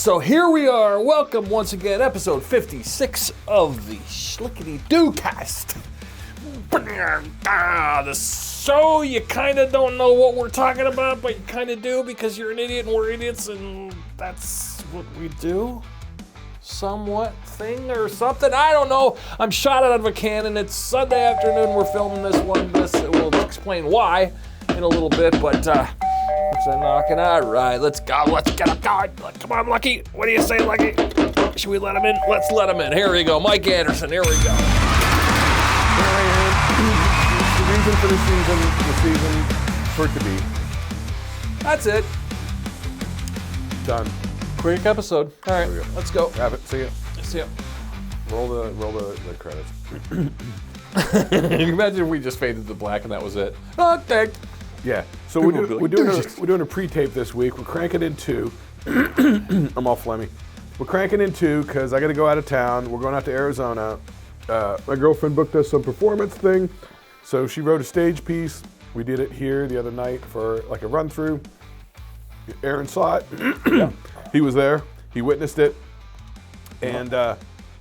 So here we are. Welcome once again, episode 56 of the Shlicketty cast. The show you kind of don't know what we're talking about, but you kind of do because you're an idiot and we're idiots, and that's what we do. Somewhat thing or something. I don't know. I'm shot out of a cannon. It's Sunday afternoon. We're filming this one. We'll explain why in a little bit, but it's a knocking. All right, let's go. Let's get up going. Come on, Lucky. What do you say, Lucky? Should we let him in? Let's let him in. Here we go. Mike Anderson. Here we go. The reason for the season for it to be. That's it. Done. Quick episode. All right, Go. let's go. Wrap it. See ya. See ya. Roll the credits. Can you imagine if we just faded to black and that was it? Okay. Yeah. So we're doing a pre-tape this week. We're cranking in two. I'm all phlegmy. We're cranking in two because I got to go out of town. We're going out to Arizona. My girlfriend booked us some performance thing, so she wrote a stage piece. We did it here the other night for like a run through. Aaron saw it. Yeah. He was there. He witnessed it. And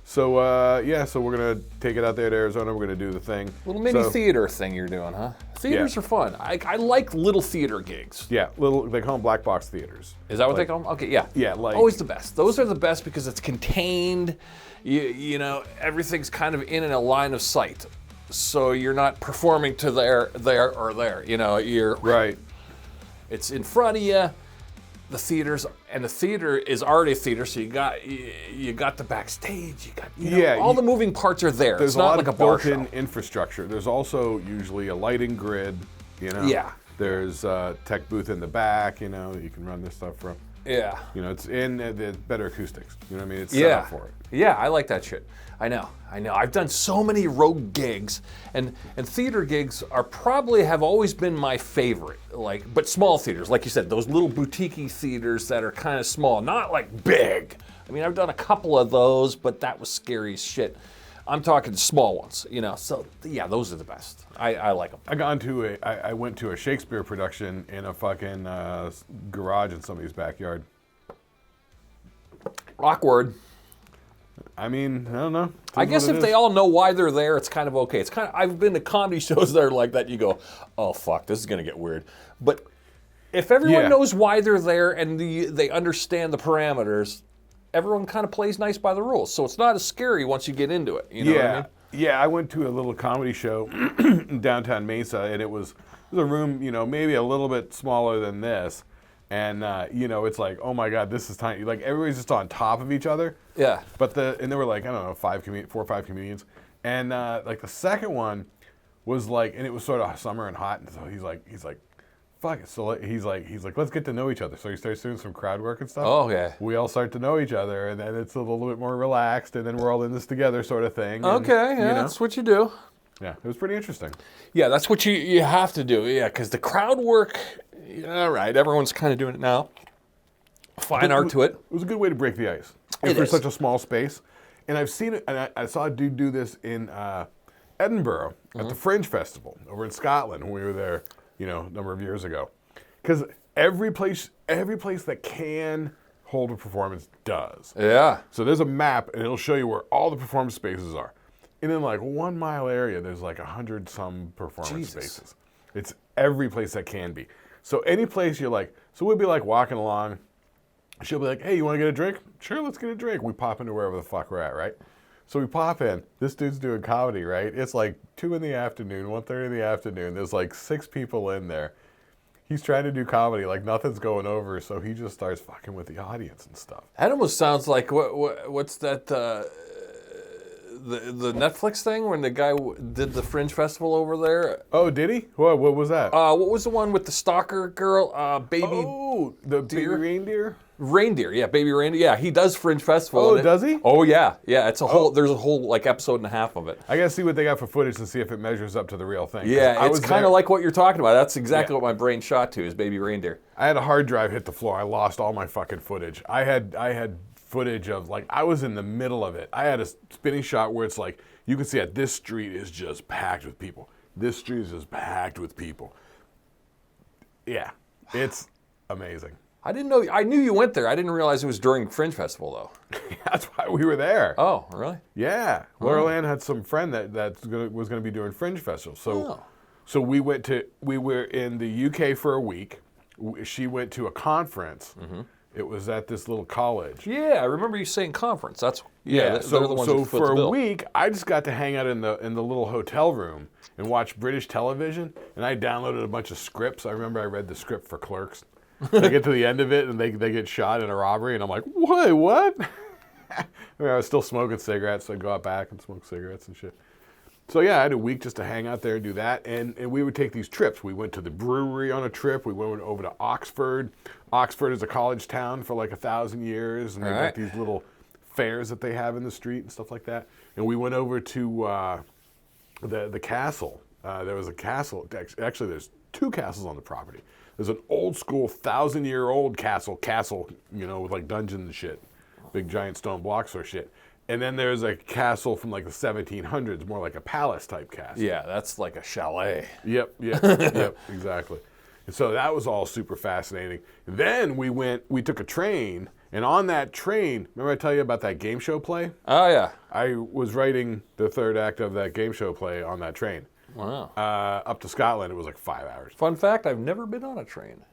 so we're going to take it out there to Arizona. We're going to do the thing. Little mini theater thing you're doing, huh? Theaters are fun. I like little theater gigs. Yeah, they call them black box theaters. Is that what they call them? Okay, yeah. Yeah, always the best. Those are the best because it's contained. You know, everything's kind of in a line of sight. So you're not performing to there, or there. You know, you're... Right. It's in front of you. The theaters, and the theater is already a theater, so you got the backstage, all the moving parts are there. There's it's not like a bar built-in show. Infrastructure. There's also usually a lighting grid, Yeah. There's a tech booth in the back, you can run this stuff from. Yeah. It's in the better acoustics. You know what I mean? It's set up for it. Yeah, I like that shit. I know. I've done so many road gigs, and theater gigs have always been my favorite. But small theaters, like you said, those little boutique-y theaters that are kind of small, not like big. I mean, I've done a couple of those, but that was scary as shit. I'm talking small ones, So yeah, those are the best. I like them. I went to a Shakespeare production in a fucking garage in somebody's backyard. Awkward. I mean, I don't know. I guess if they all know why they're there, it's kind of okay. I've been to comedy shows that are like that. You go, oh fuck, this is gonna get weird. But if everyone knows why they're there and they understand the parameters, everyone kind of plays nice by the rules. So it's not as scary once you get into it. You know what I mean? Yeah, I went to a little comedy show in downtown Mesa, and it was a room, maybe a little bit smaller than this. And, it's like, oh my God, this is tiny. Like, everybody's just on top of each other. Yeah. And there were like, I don't know, 4 or 5 comedians. And, the second one was like, and it was sort of summer and hot. And so he's like, fuck it. So he's like, let's get to know each other. So he starts doing some crowd work and stuff. Oh, yeah. We all start to know each other. And then it's a little bit more relaxed. And then we're all in this together sort of thing. Okay, and, that's what you do. Yeah, it was pretty interesting. Yeah, that's what you have to do. Yeah, because the crowd work... All right, everyone's kind of doing it now. Fine art to it. It was a good way to break the ice. It for is. Such a small space. And I've seen it, and I saw a dude do this in Edinburgh at the Fringe Festival over in Scotland when we were there, a number of years ago. Because every place that can hold a performance does. Yeah. So there's a map, and it'll show you where all the performance spaces are. And in like 1 mile area, there's like 100 some performance spaces. It's every place that can be. So any place you're like, so we'll be like walking along, she'll be like, hey, you want to get a drink? Sure, let's get a drink. We pop into wherever the fuck we're at, right? So we pop in. This dude's doing comedy, right? It's like 2 in the afternoon, 1:30 in the afternoon. There's like 6 people in there. He's trying to do comedy, like nothing's going over, so he just starts fucking with the audience and stuff. That almost sounds like, what's that... The Netflix thing when the guy did the Fringe Festival over there. Oh, did he? What was that? What was the one with the stalker girl? Baby. Oh, the deer? baby reindeer. Reindeer, yeah, baby reindeer. Yeah, he does Fringe Festival. Oh, does he? Oh yeah. It's a whole. There's a whole like episode and a half of it. I gotta see what they got for footage to see if it measures up to the real thing. Yeah, it's kind of like what you're talking about. That's exactly what my brain shot to is baby reindeer. I had a hard drive hit the floor. I lost all my fucking footage. I had footage of like I was in the middle of it. I had a spinning shot where it's like you can see that this street is just packed with people. This street is just packed with people. Yeah, it's amazing. I didn't know. I knew you went there. I didn't realize it was during Fringe Festival, though. That's why we were there. Oh, really? Yeah. Laurel Ann had some friend that was going to be doing Fringe Festival. So we were in the UK for a week. She went to a conference. Mm-hmm. It was at this little college. Yeah, I remember you saying conference. That's So for a week, I just got to hang out in the little hotel room and watch British television. And I downloaded a bunch of scripts. I remember I read the script for Clerks. I get to the end of it and they get shot in a robbery, and I'm like, what? I was still smoking cigarettes, so I'd go out back and smoke cigarettes and shit. So yeah, I had a week just to hang out there and do that, and we would take these trips. We went to the brewery on a trip. We went over to Oxford. Oxford is a college town for like 1,000 years, and they got these little fairs that they have in the street and stuff like that. And we went over to the castle. There was a castle. Actually, there's 2 castles on the property. There's an old school 1,000-year-old castle, with like dungeons and shit, big giant stone blocks or shit. And then there's a castle from like the 1700s, more like a palace type castle. Yeah, that's like a chalet. Yep, exactly. And so that was all super fascinating. Then we took a train, and on that train, remember I tell you about that game show play? Oh, yeah. I was writing the 3rd act of that game show play on that train. Wow. Up to Scotland, it was like 5 hours. Fun fact, I've never been on a train.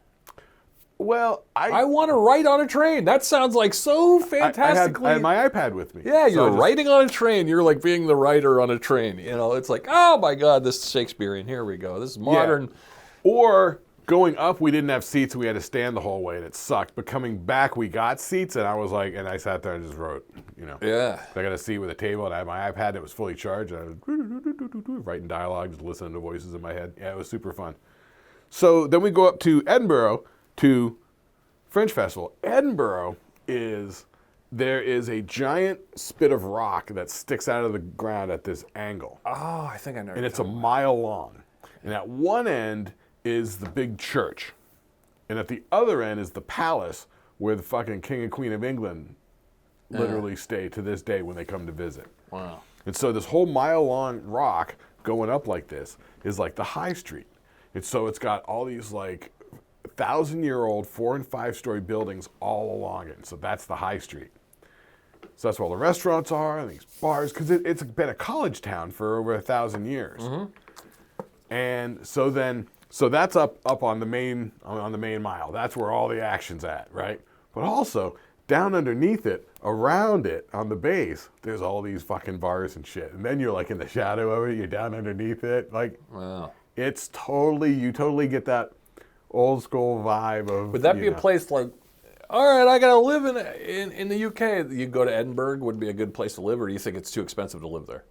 Well, I want to write on a train. That sounds like so fantastically. I had my iPad with me. Yeah, you're writing on a train. You're like being the writer on a train. It's like, oh my God, this is Shakespearean. Here we go. This is modern. Yeah. Or going up, we didn't have seats, and we had to stand the whole way, and it sucked. But coming back, we got seats, and I sat there and just wrote, Yeah. I got a seat with a table, and I had my iPad that was fully charged, and I was writing dialogue, just listening to voices in my head. Yeah, it was super fun. So then we go up to Edinburgh to Fringe Festival. Edinburgh there is a giant spit of rock that sticks out of the ground at this angle. Oh, I think I know. And it's a mile long. And at one end is the big church. And at the other end is the palace where the fucking King and Queen of England literally stay to this day when they come to visit. Wow. And so this whole mile-long rock going up like this is like the high street. And so it's got all these like 1,000-year-old 4- and 5-story buildings all along it. So that's the high street. So that's where all the restaurants are and these bars, because it's been a college town for over 1,000 years. Mm-hmm. And so that's up on the main mile. That's where all the action's at, right? But also down underneath it, around it, on the base, there's all these fucking bars and shit. And then you're like in the shadow of it. You're down underneath it. Like, wow. You totally get that old school vibe of. Would that be a place like, all right, I gotta live in the UK? You go to Edinburgh would be a good place to live, or do you think it's too expensive to live there?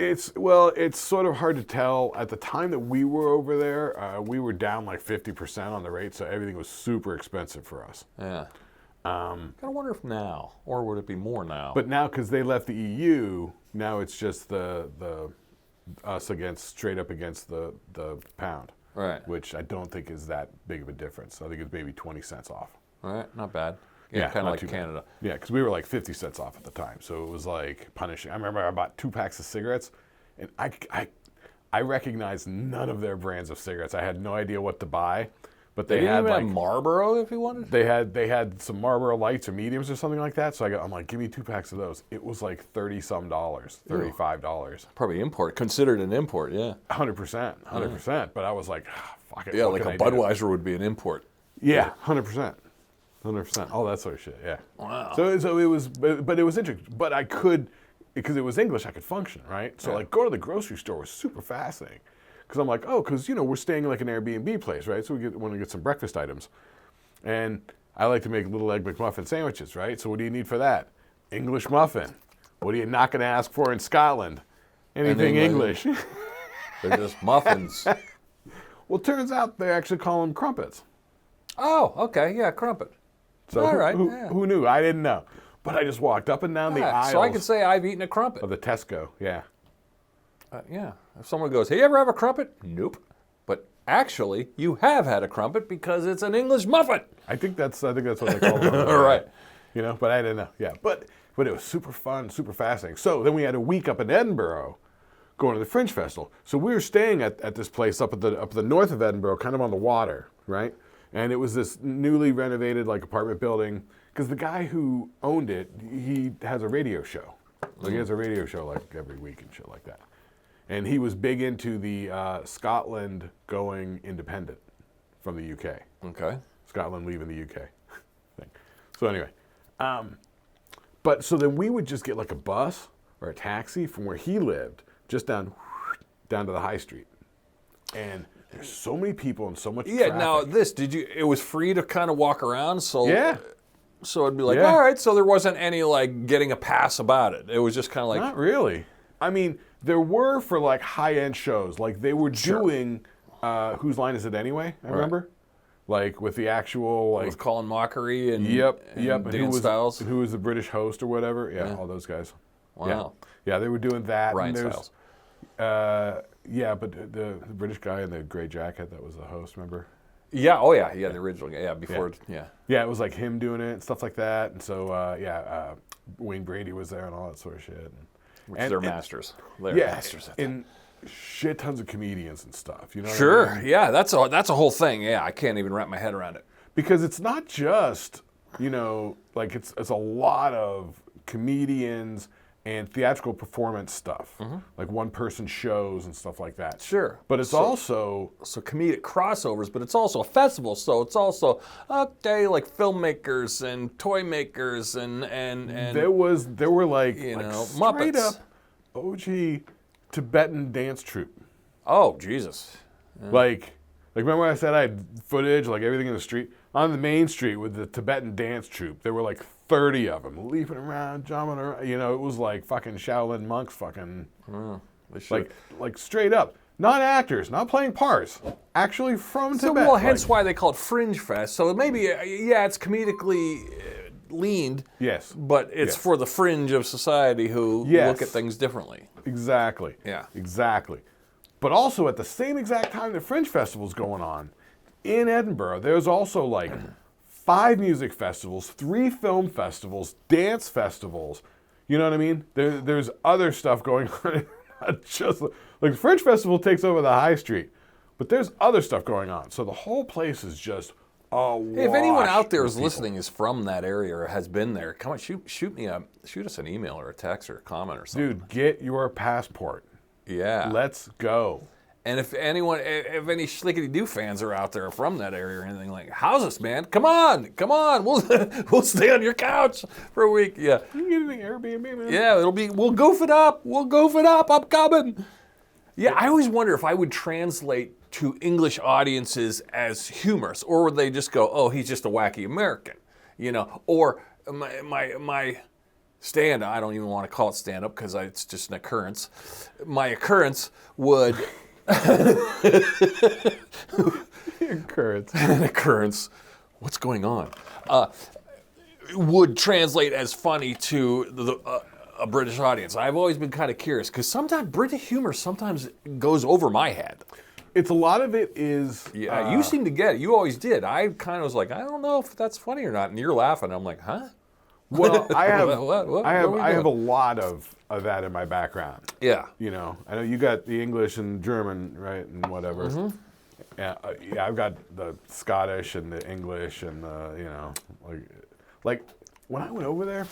It's sort of hard to tell. At the time that we were over there, we were down like 50% on the rate, so everything was super expensive for us. Yeah. Kind of wonder if now, or would it be more now? But now, because they left the EU, now it's just the us straight up against the pound. Right. Which I don't think is that big of a difference. I think it's maybe 20 cents off. All right, not bad. Yeah, kind of like Canada. Bad. Yeah, because we were like 50 cents off at the time, so it was like punishing. I remember I bought 2 packs of cigarettes, and I recognized none of their brands of cigarettes. I had no idea what to buy, but they had even like have Marlboro if you wanted. They had some Marlboro Lights or mediums or something like that. So I'm like, give me 2 packs of those. It was like $30-some, $35. Probably import, considered an import, yeah. 100%. But I was like, fuck it. Yeah, like a Budweiser would be an import. Yeah, 100%. All that sort of shit, yeah. Wow. So it was, but it was interesting. But I could, because it was English, I could function, right? So like go to the grocery store was super fascinating. Because I'm like, because we're staying in like an Airbnb place, right? So we want to get some breakfast items. And I like to make little egg McMuffin sandwiches, right? So what do you need for that? English muffin. What are you not going to ask for in Scotland? Anything English. They're just muffins. Well, it turns out they actually call them crumpets. Oh, okay, yeah, crumpet. So all right. Who knew? I didn't know. But I just walked up and down the aisles. So I could say I've eaten a crumpet. Of the Tesco, yeah. Yeah. If someone goes, hey, you ever have a crumpet? Nope. But actually, you have had a crumpet because it's an English muffin. I think that's what they call it. All right. But I didn't know. Yeah. But it was super fun, super fascinating. So then we had a week up in Edinburgh going to the Fringe Festival. So we were staying at this place up at the north of Edinburgh, kind of on the water, right? And it was this newly renovated like apartment building because the guy who owned it, he has a radio show. Like he has a radio show like every week and shit like that. And he was big into the Scotland going independent from the UK. Okay. Scotland leaving the UK thing. So anyway, but so then we would just get like a bus or a taxi from where he lived just down to the high street. And there's so many people and so much traffic. Now it was free to kind of walk around, so so it'd be like, Yeah. all right, so there wasn't any like getting a pass about it. It was just kind of like, Not really. I mean, there were for like high-end shows. Like they were doing Whose Line Is It Anyway? I remember. Like with the actual like with Colin Mockery and and Dan Stiles. who was the British host or whatever. Yeah, all those guys. Wow. Yeah, they were doing that. Ryan and Stiles. Yeah, but the British guy in the gray jacket that was the host, remember? Yeah, the original, before, Yeah, it was like him doing it and stuff like that. And so, Wayne Brady was there and all that sort of shit. They're masters. They're masters at that. And shit tons of comedians and stuff, you know what Sure, I mean? yeah, that's a whole thing. Yeah, I can't even wrap my head around it. Because it's not just, like it's a lot of comedians and theatrical performance stuff, like one-person shows and stuff like that. Sure. But it's also... So comedic crossovers, but it's also a festival, so it's also, like filmmakers and toy makers and There were like straight Muppets. up OG Tibetan dance troupe. Oh, Jesus. Yeah. Like remember when I said I had footage, like everything in the street? On the main street with the Tibetan dance troupe, there were like 30 of them leaping around, jumping around. It was like fucking Shaolin monks fucking, like straight up. Not actors, not playing parts, actually from Tibet. Well, hence why they call it Fringe Fest. So maybe, it's comedically leaned. Yes. But it's for the fringe of society who look at things differently. Exactly. Yeah. Exactly. But also at the same exact time the Fringe Festival's going on, in Edinburgh, there's also like 5 music festivals, 3 film festivals, dance festivals. You know what I mean? There's other stuff going on. Not just like the Fringe Festival takes over the high street, but there's other stuff going on. So the whole place is just if anyone out there is listening is from that area or has been there, come on, shoot us an email or a text or a comment or something. Dude, get your passport. Yeah. Let's go. And if any Shlicketty Doo fans are out there from that area or anything, like, how's this, man? Come on, we'll stay on your couch for a week. Yeah. You can get an Airbnb, man. Yeah, we'll goof it up. I'm coming. Yeah, I always wonder if I would translate to English audiences as humorous, or would they just go, oh, he's just a wacky American, or my stand-up, I don't even want to call it stand-up because it's just an occurrence. My occurrence would... An occurrence. What's going on? Would translate as funny to a British audience. I've always been kind of curious because sometimes British humor sometimes goes over my head. It's a lot of it is. Yeah, you seem to get it. You always did. I kind of was like, I don't know if that's funny or not, and you're laughing. I'm like, huh? Well, I have I have a lot of that in my background. Yeah. I know you got the English and German, right, and whatever. Mm-hmm. Yeah, I've got the Scottish and the English and the, like when I went over there,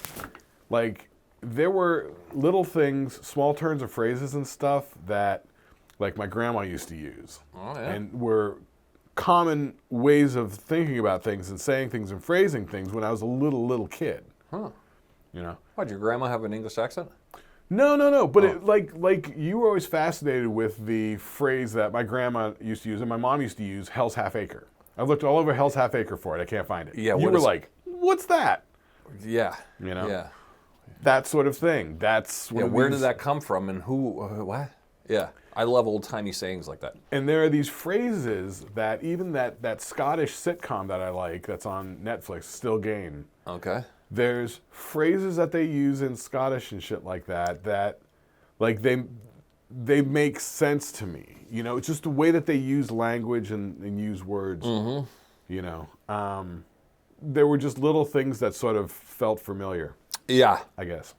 like there were little things, small turns of phrases and stuff that, like my grandma used to use, and were common ways of thinking about things and saying things and phrasing things when I was a little kid. Huh. What, did your grandma have an English accent? No. But it, like you were always fascinated with the phrase that my grandma used to use and my mom used to use, Hell's Half Acre. I've looked all over Hell's Half Acre for it. I can't find it. Yeah. You were like, what's that? Yeah. Yeah. That sort of thing. That's where did that come from and who? What? Yeah. I love old-timey sayings like that. And there are these phrases that even that Scottish sitcom that I like that's on Netflix, Still Game. Okay. There's phrases that they use in Scottish and shit like that like they make sense to me. It's just the way that they use language and use words. Mm-hmm. There were just little things that sort of felt familiar. Yeah. I guess.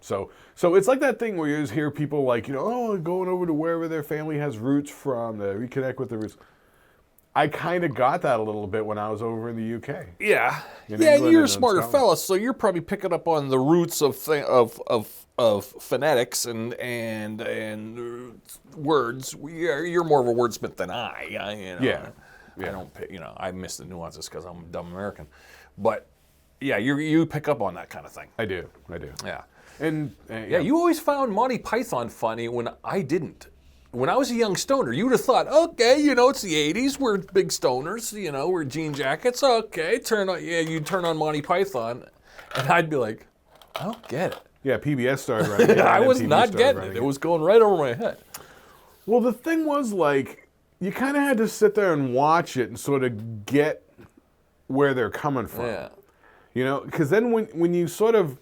So it's like that thing where you just hear people like, going over to wherever their family has roots from, to reconnect with their roots. I kind of got that a little bit when I was over in the UK. Yeah, In yeah. England You're a and in smarter Scotland. fella, so you're probably picking up on the roots of phonetics and words. You're more of a wordsmith than I. Yeah. I don't. I miss the nuances because I'm a dumb American. But yeah, you pick up on that kind of thing. I do. Yeah. And Yeah, you always found Monty Python funny when I didn't. When I was a young stoner, you would have thought, okay, it's the 80s, we're big stoners, we're jean jackets, okay, you turn on Monty Python, and I'd be like, I don't get it. Yeah, PBS started running it. I was MTV not started getting running it. It was going right over my head. Well, the thing was, like, you kind of had to sit there and watch it and sort of get where they're coming from. Yeah. Because then when you sort of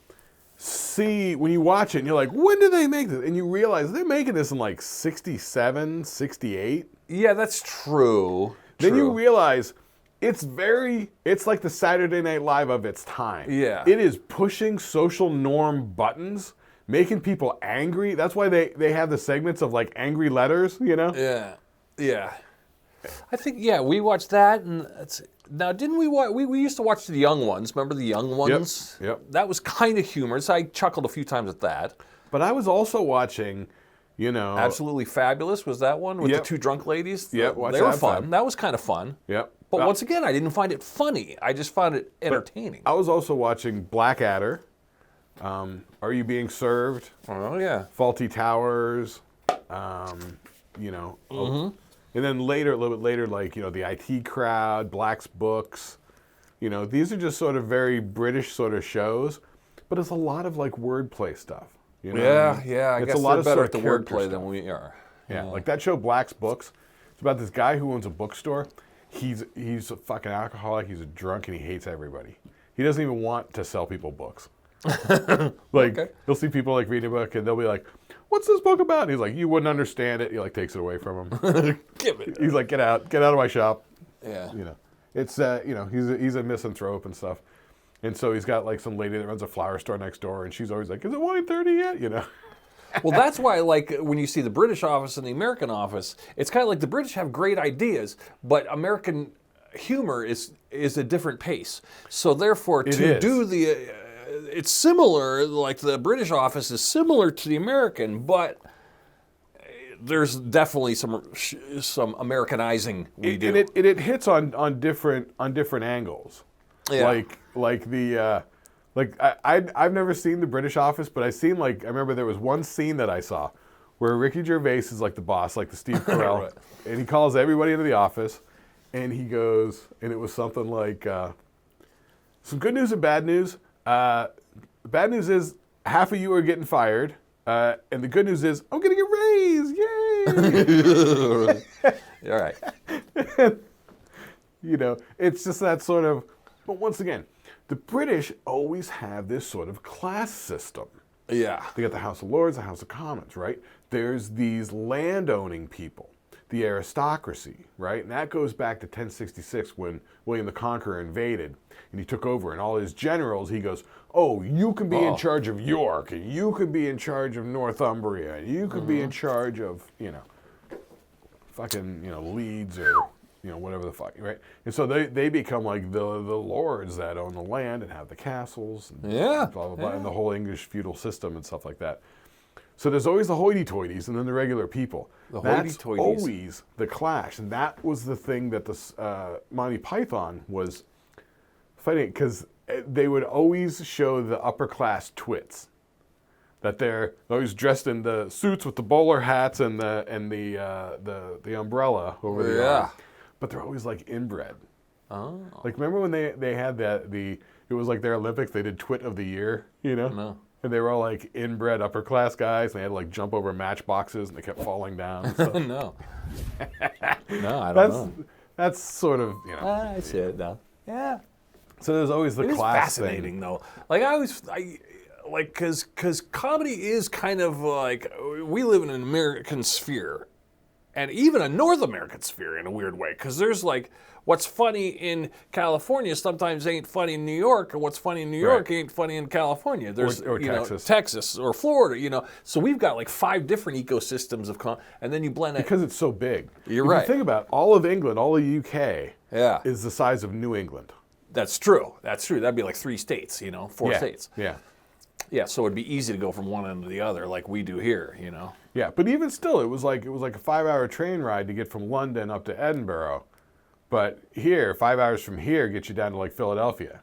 when you watch it and you're like, when did they make this? And you realize they're making this in like 67, 68. Yeah, that's true. Then you realize it's like the Saturday Night Live of its time. Yeah. It is pushing social norm buttons, making people angry. That's why they have the segments of like angry letters, Yeah. Yeah. I think, we watched that, and now didn't we watch, we used to watch the Young Ones, remember the Young Ones? Yep. That was kind of humorous. I chuckled a few times at that. But I was also watching, Absolutely Fabulous was that one with Yep. the two drunk ladies? Yep, They watch were that fun. fun. That was kind of fun. Yep. But once again, I didn't find it funny. I just found it entertaining. I was also watching Blackadder, Are You Being Served? Oh, yeah. Faulty Towers, and then later, a little bit later, like, the IT Crowd, Black's Books, these are just sort of very British sort of shows, but it's a lot of like wordplay stuff. You know what I mean? I It's guess a lot they're of better sort at the of character wordplay stuff. than we are. Yeah, like that show Black's Books. It's about this guy who owns a bookstore. He's a fucking alcoholic. He's a drunk and he hates everybody. He doesn't even want to sell people books. Like he'll see people like reading a book and they'll be like, "What's this book about?" And he's like, "You wouldn't understand it." He like takes it away from him. Give it. He's like, get out of my shop." Yeah. It's he's a misanthrope and stuff. And so he's got like some lady that runs a flower store next door, and she's always like, "Is it 1:30 yet?" Well, that's why, like, when you see the British office and the American office, it's kind of like the British have great ideas, but American humor is a different pace. So therefore, it's similar. Like the British office is similar to the American, but there's definitely some Americanizing we do. And it hits on different angles. Yeah. I've never seen the British Office, but I remember there was one scene that I saw where Ricky Gervais is like the boss, like the Steve Carell, Right. and he calls everybody into the office, and he goes, and it was something like, some good news and bad news. Bad news is half of you are getting fired, and the good news is I'm getting a raise, yay! All right. It's just that sort of, but once again, the British always have this sort of class system. Yeah. They got the House of Lords, the House of Commons, right? There's these land-owning people, the aristocracy, right? And that goes back to 1066 when William the Conqueror invaded and he took over, and all his generals, he goes, "Oh, you can be in charge of York, and you can be in charge of Northumbria, and you can be in charge of, Leeds or whatever the fuck, right?" And so they become like the lords that own the land and have the castles and blah, blah, blah, and the whole English feudal system and stuff like that. So there's always the hoity-toities and then the regular people. That's always the clash. And that was the thing that the Monty Python was fighting, because they would always show the upper-class twits. That they're always dressed in the suits with the bowler hats and the umbrella over the arm. But they're always like inbred. Oh. Like, remember when they had it was like their Olympics, they did Twit of the Year, No. And they were all like inbred upper class guys, and they had to like jump over matchboxes and they kept falling down and stuff. No. No, I don't know. That's sort of, I see it now. Yeah. So there's always the It is class fascinating, thing. though. Like, because comedy is kind of like, we live in an American sphere. and even a North American sphere in a weird way. Because there's like, what's funny in California sometimes ain't funny in New York, and what's funny in New York ain't funny in California. There's or Texas. Texas or Florida, So we've got like 5 different ecosystems of, and then you blend it. Because it's so big. You're if right. You think about all of England, all of UK is the size of New England. That's true. That'd be like 3 states, 4 states. Yeah. Yeah, so it'd be easy to go from one end to the other like we do here, Yeah, but even still, it was like a 5-hour train ride to get from London up to Edinburgh. But here, 5 hours from here gets you down to like Philadelphia.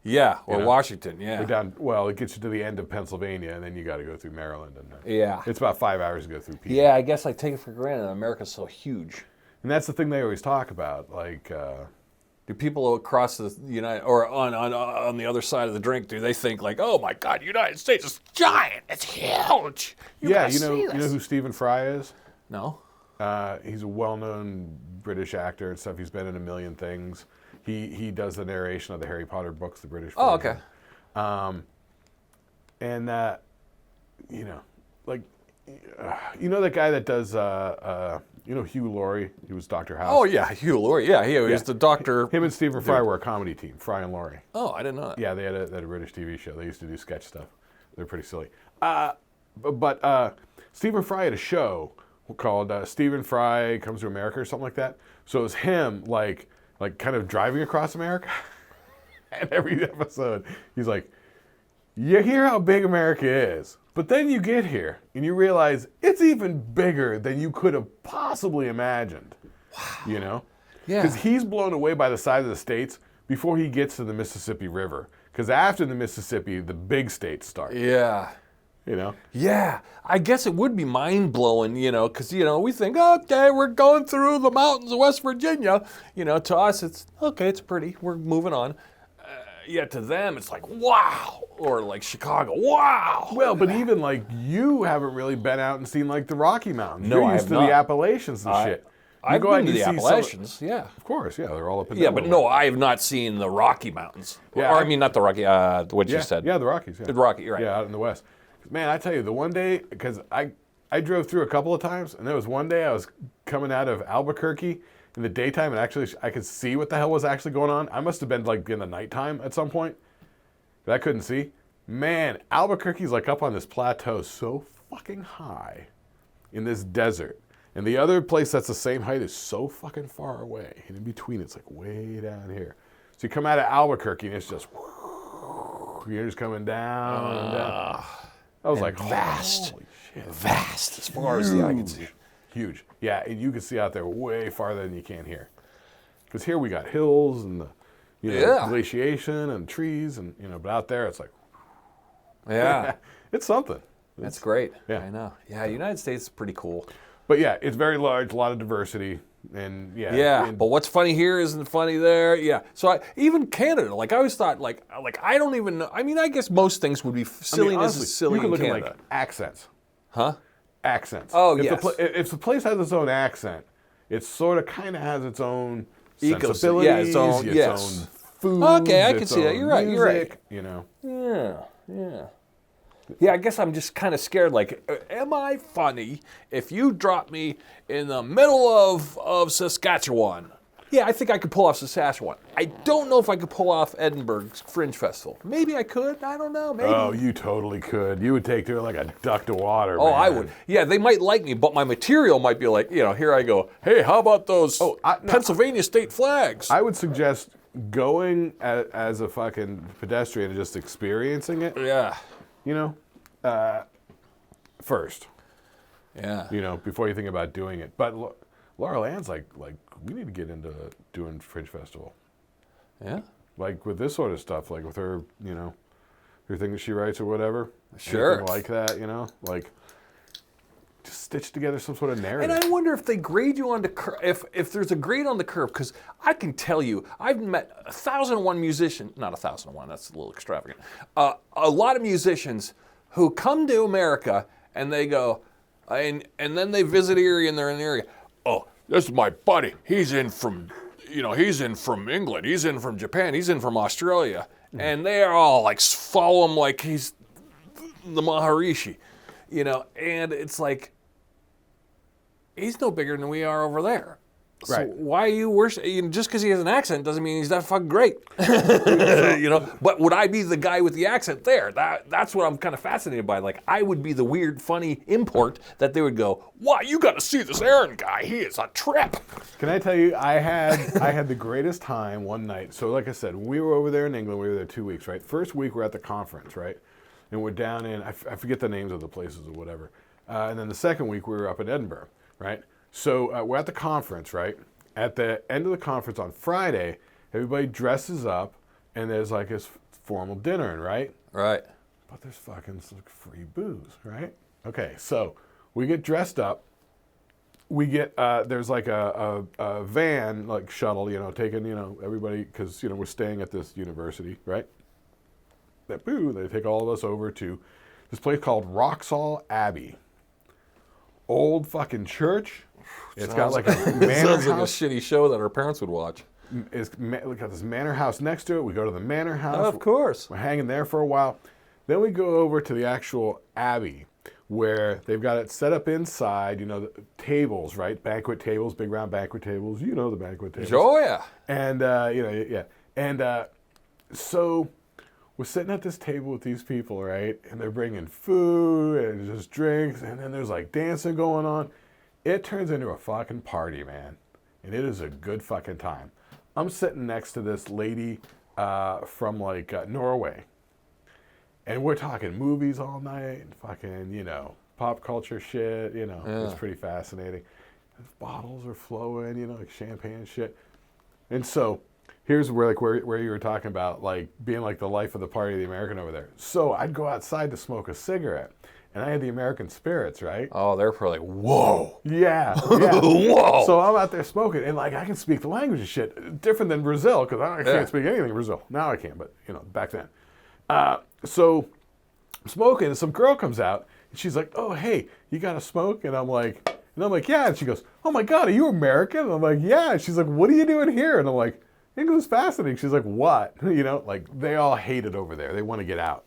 Yeah, or Washington, yeah. It gets you to the end of Pennsylvania, and then you got to go through Maryland. And then it's about 5 hours to go through PA. Yeah, I guess I take it for granted. America's so huge. And that's the thing they always talk about, like... do people across the United, or on the other side of the drink, do they think like, oh my God, United States is giant, it's huge? You know who Stephen Fry is? No. He's a well-known British actor and stuff. He's been in a million things. He does the narration of the Harry Potter books, the British version. Oh, okay. The guy that does, Hugh Laurie? He was Dr. House. Oh, yeah, Hugh Laurie. Yeah, he was the doctor. Him and Stephen Fry were a comedy team, Fry and Laurie. Oh, I didn't know that. Yeah, they had a British TV show. They used to do sketch stuff. They're pretty silly. Stephen Fry had a show called Stephen Fry Comes to America or something like that. So it was him, like kind of driving across America. And every episode, he's like, you hear how big America is, but then you get here and you realize it's even bigger than you could have possibly imagined. Wow. Yeah. Because he's blown away by the size of the states before he gets to the Mississippi River. Because after the Mississippi, the big states start. Yeah. Yeah, I guess it would be mind-blowing, because, we think, okay, we're going through the mountains of West Virginia. To us, it's, okay, it's pretty, we're moving on. To them, it's like, wow, or like Chicago, wow. Well, but even like you haven't really been out and seen like the Rocky Mountains. No, You're used to the Appalachians and shit. I've been to the Appalachians, yeah. Of course, yeah, they're all up in Yeah, but no, I have not seen the Rocky Mountains. Yeah, or I mean, not the Rocky, what you said. Yeah, the Rockies, yeah. The Rocky, you're right. Yeah, out in the West. Man, I tell you, the one day, because I drove through a couple of times, and there was one day I was coming out of Albuquerque in the daytime, and actually I could see what the hell was actually going on. I must have been like in the nighttime at some point, but I couldn't see. Man, Albuquerque's like up on this plateau so fucking high in this desert. And the other place that's the same height is so fucking far away. And in between, it's like way down here. So you come out of Albuquerque, and it's just, you're just coming down and down. I was like, vast. Holy shit. Vast, as far as the eye can see. Huge. Yeah, and you can see out there way farther than you can here. Because here we got hills and glaciation and trees, and but out there it's like, it's something. That's great. Yeah. I know. Yeah, United States is pretty cool. But yeah, it's very large, a lot of diversity, and but what's funny here isn't funny there. Yeah. So even Canada, like I always thought, like I don't even know. I mean, I guess most things would be silliness is silly in Canada. You can look at like accents. Huh? Accents. Oh, yes. If the place has its own accent, it sort of kind of has its own sensibilities, its own food. Okay, I can see that. You're right. Music, Yeah. Yeah, I guess I'm just kind of scared. Like, am I funny if you drop me in the middle of Saskatchewan? Yeah, I think I could pull off Saskatchewan. I don't know if I could pull off Edinburgh's Fringe Festival. Maybe I could. I don't know. Maybe. Oh, you totally could. You would take to it like a duck to water. Oh, man. I would. Yeah, they might like me, but my material might be like, here I go. Hey, how about those Pennsylvania state flags? I would suggest going as a fucking pedestrian and just experiencing it. Yeah. First. Yeah. Before you think about doing it. But Laurel Ann's like, we need to get into doing Fringe Festival. Yeah. Like with this sort of stuff, like with her, her thing that she writes or whatever. Sure. Anything like that, like just stitch together some sort of narrative. And I wonder if they grade you on the curve, if there's a grade on the curve, because I can tell you, I've met 1,001 musicians, not 1,001, that's a little extravagant, a lot of musicians who come to America and they go, and then they visit Erie and they're in the area. Oh, this is my buddy. He's in from England. He's in from Japan. He's in from Australia. And they're all like, follow him like he's the Maharishi, and it's like, he's no bigger than we are over there. So Right. why are you worse? Just because he has an accent doesn't mean he's that fucking great. You know. But would I be the guy with the accent there? That's what I'm kind of fascinated by. Like I would be the weird, funny import that they would go, "Wow, you got to see this Aaron guy. He is a trip." Can I tell you, I had the greatest time one night. So like I said, we were over there in England. We were there 2 weeks, right? First week we're at the conference, right? And we're down in, I forget the names of the places or whatever. And then the second week we were up in Edinburgh, right? So we're at the conference, right? At the end of the conference on Friday, everybody dresses up and there's like this formal dinner, right? Right. But there's fucking some free booze, right? Okay, so we get dressed up. We get, there's like a van, like shuttle, you know, taking, you know, everybody, because, you know, we're staying at this university, right? They take all of us over to this place called Wroxall Abbey. Old fucking church. It's got like a manor Sounds like a house. shitty show that our parents would watch. We got this manor house next to it. We go to the manor house. Of course. We're hanging there for a while. Then we go over to the actual abbey where they've got it set up inside, you know, the tables, right? Banquet tables, big round banquet tables. You know the banquet tables. Oh, yeah. And, you know, yeah. And so we're sitting at this table with these people, right? And they're bringing food and just drinks. And then there's like dancing going on. It turns into a fucking party, man. And it is a good fucking time. I'm sitting next to this lady from like Norway. And we're talking movies all night, and fucking, you know, pop culture shit, you know. It's pretty fascinating. Bottles are flowing, you know, like champagne and shit. And so here's where like where you were talking about like being like the life of the party of the American over there. So I'd go outside to smoke a cigarette. And I had the American spirits, right? Oh, they're probably like, whoa. Yeah. Whoa. So I'm out there smoking, and like I can speak the language and shit. Different than Brazil, because I can't speak anything in Brazil. Now I can, but you know, back then. So I'm smoking, and some girl comes out, and she's like, "Oh, hey, you got to smoke?" And I'm like, "Yeah." And she goes, "Oh my God, are you American?" And I'm like, "Yeah." And she's like, "What are you doing here?" And I'm like, "England's fascinating." She's like, "What?" You know, like they all hate it over there. They want to get out.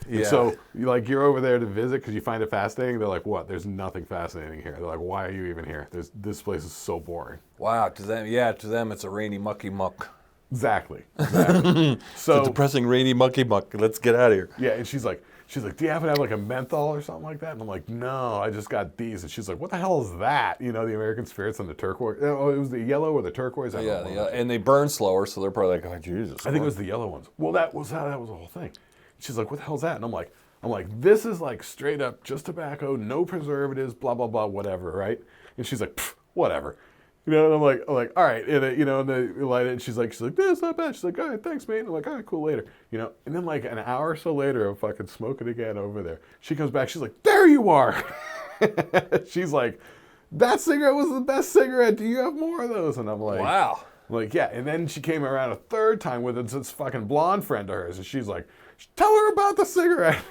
Yeah. And so you're over there to visit because you find it fascinating. They're like, "What? There's nothing fascinating here." They're like, "Why are you even here? This place is so boring." Wow, to them it's a rainy mucky muck. Exactly. So it's a depressing rainy mucky muck. Let's get out of here. Yeah, and she's like, "Do you happen to have like a menthol or something like that?" And I'm like, "No, I just got these." And she's like, "What the hell is that?" You know, the American spirits and the turquoise. Oh, it was the yellow or the turquoise. I don't know. And they burn slower, so they're probably like, "Oh Jesus." I think it was the yellow ones. Well, that was the whole thing. She's like, "What the hell's that?" And I'm like, "This is like straight up just tobacco, no preservatives, blah blah blah, whatever, right?" And she's like, "Whatever." You know, and I'm like, "All right," and you know, and they light it, and she's like, "That's not bad." She's like, "All right, thanks, mate." And I'm like, "All right, cool, later." You know, and then like an hour or so later, I'm fucking smoking again over there. She comes back, she's like, "There you are." She's like, "That cigarette was the best cigarette. Do you have more of those?" And I'm like, Wow. I'm like, yeah. And then she came around a third time with this fucking blonde friend of hers, and she's like, "Tell her about the cigarette."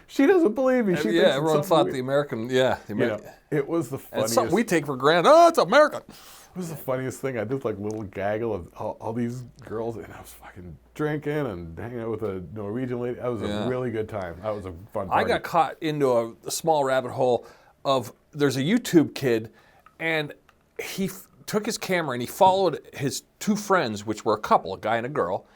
She doesn't believe me. She thinks it's everyone something thought weird. the American, the You know, it was the and funniest. something we take for granted. Oh, it's American. It was the funniest thing. I did like little gaggle of all these girls, and I was fucking drinking and hanging out with a Norwegian lady. That was a really good time. That was a fun party. I got caught into a small rabbit hole of there's a YouTube kid, and he took his camera and he followed his two friends, which were a couple, a guy and a girl,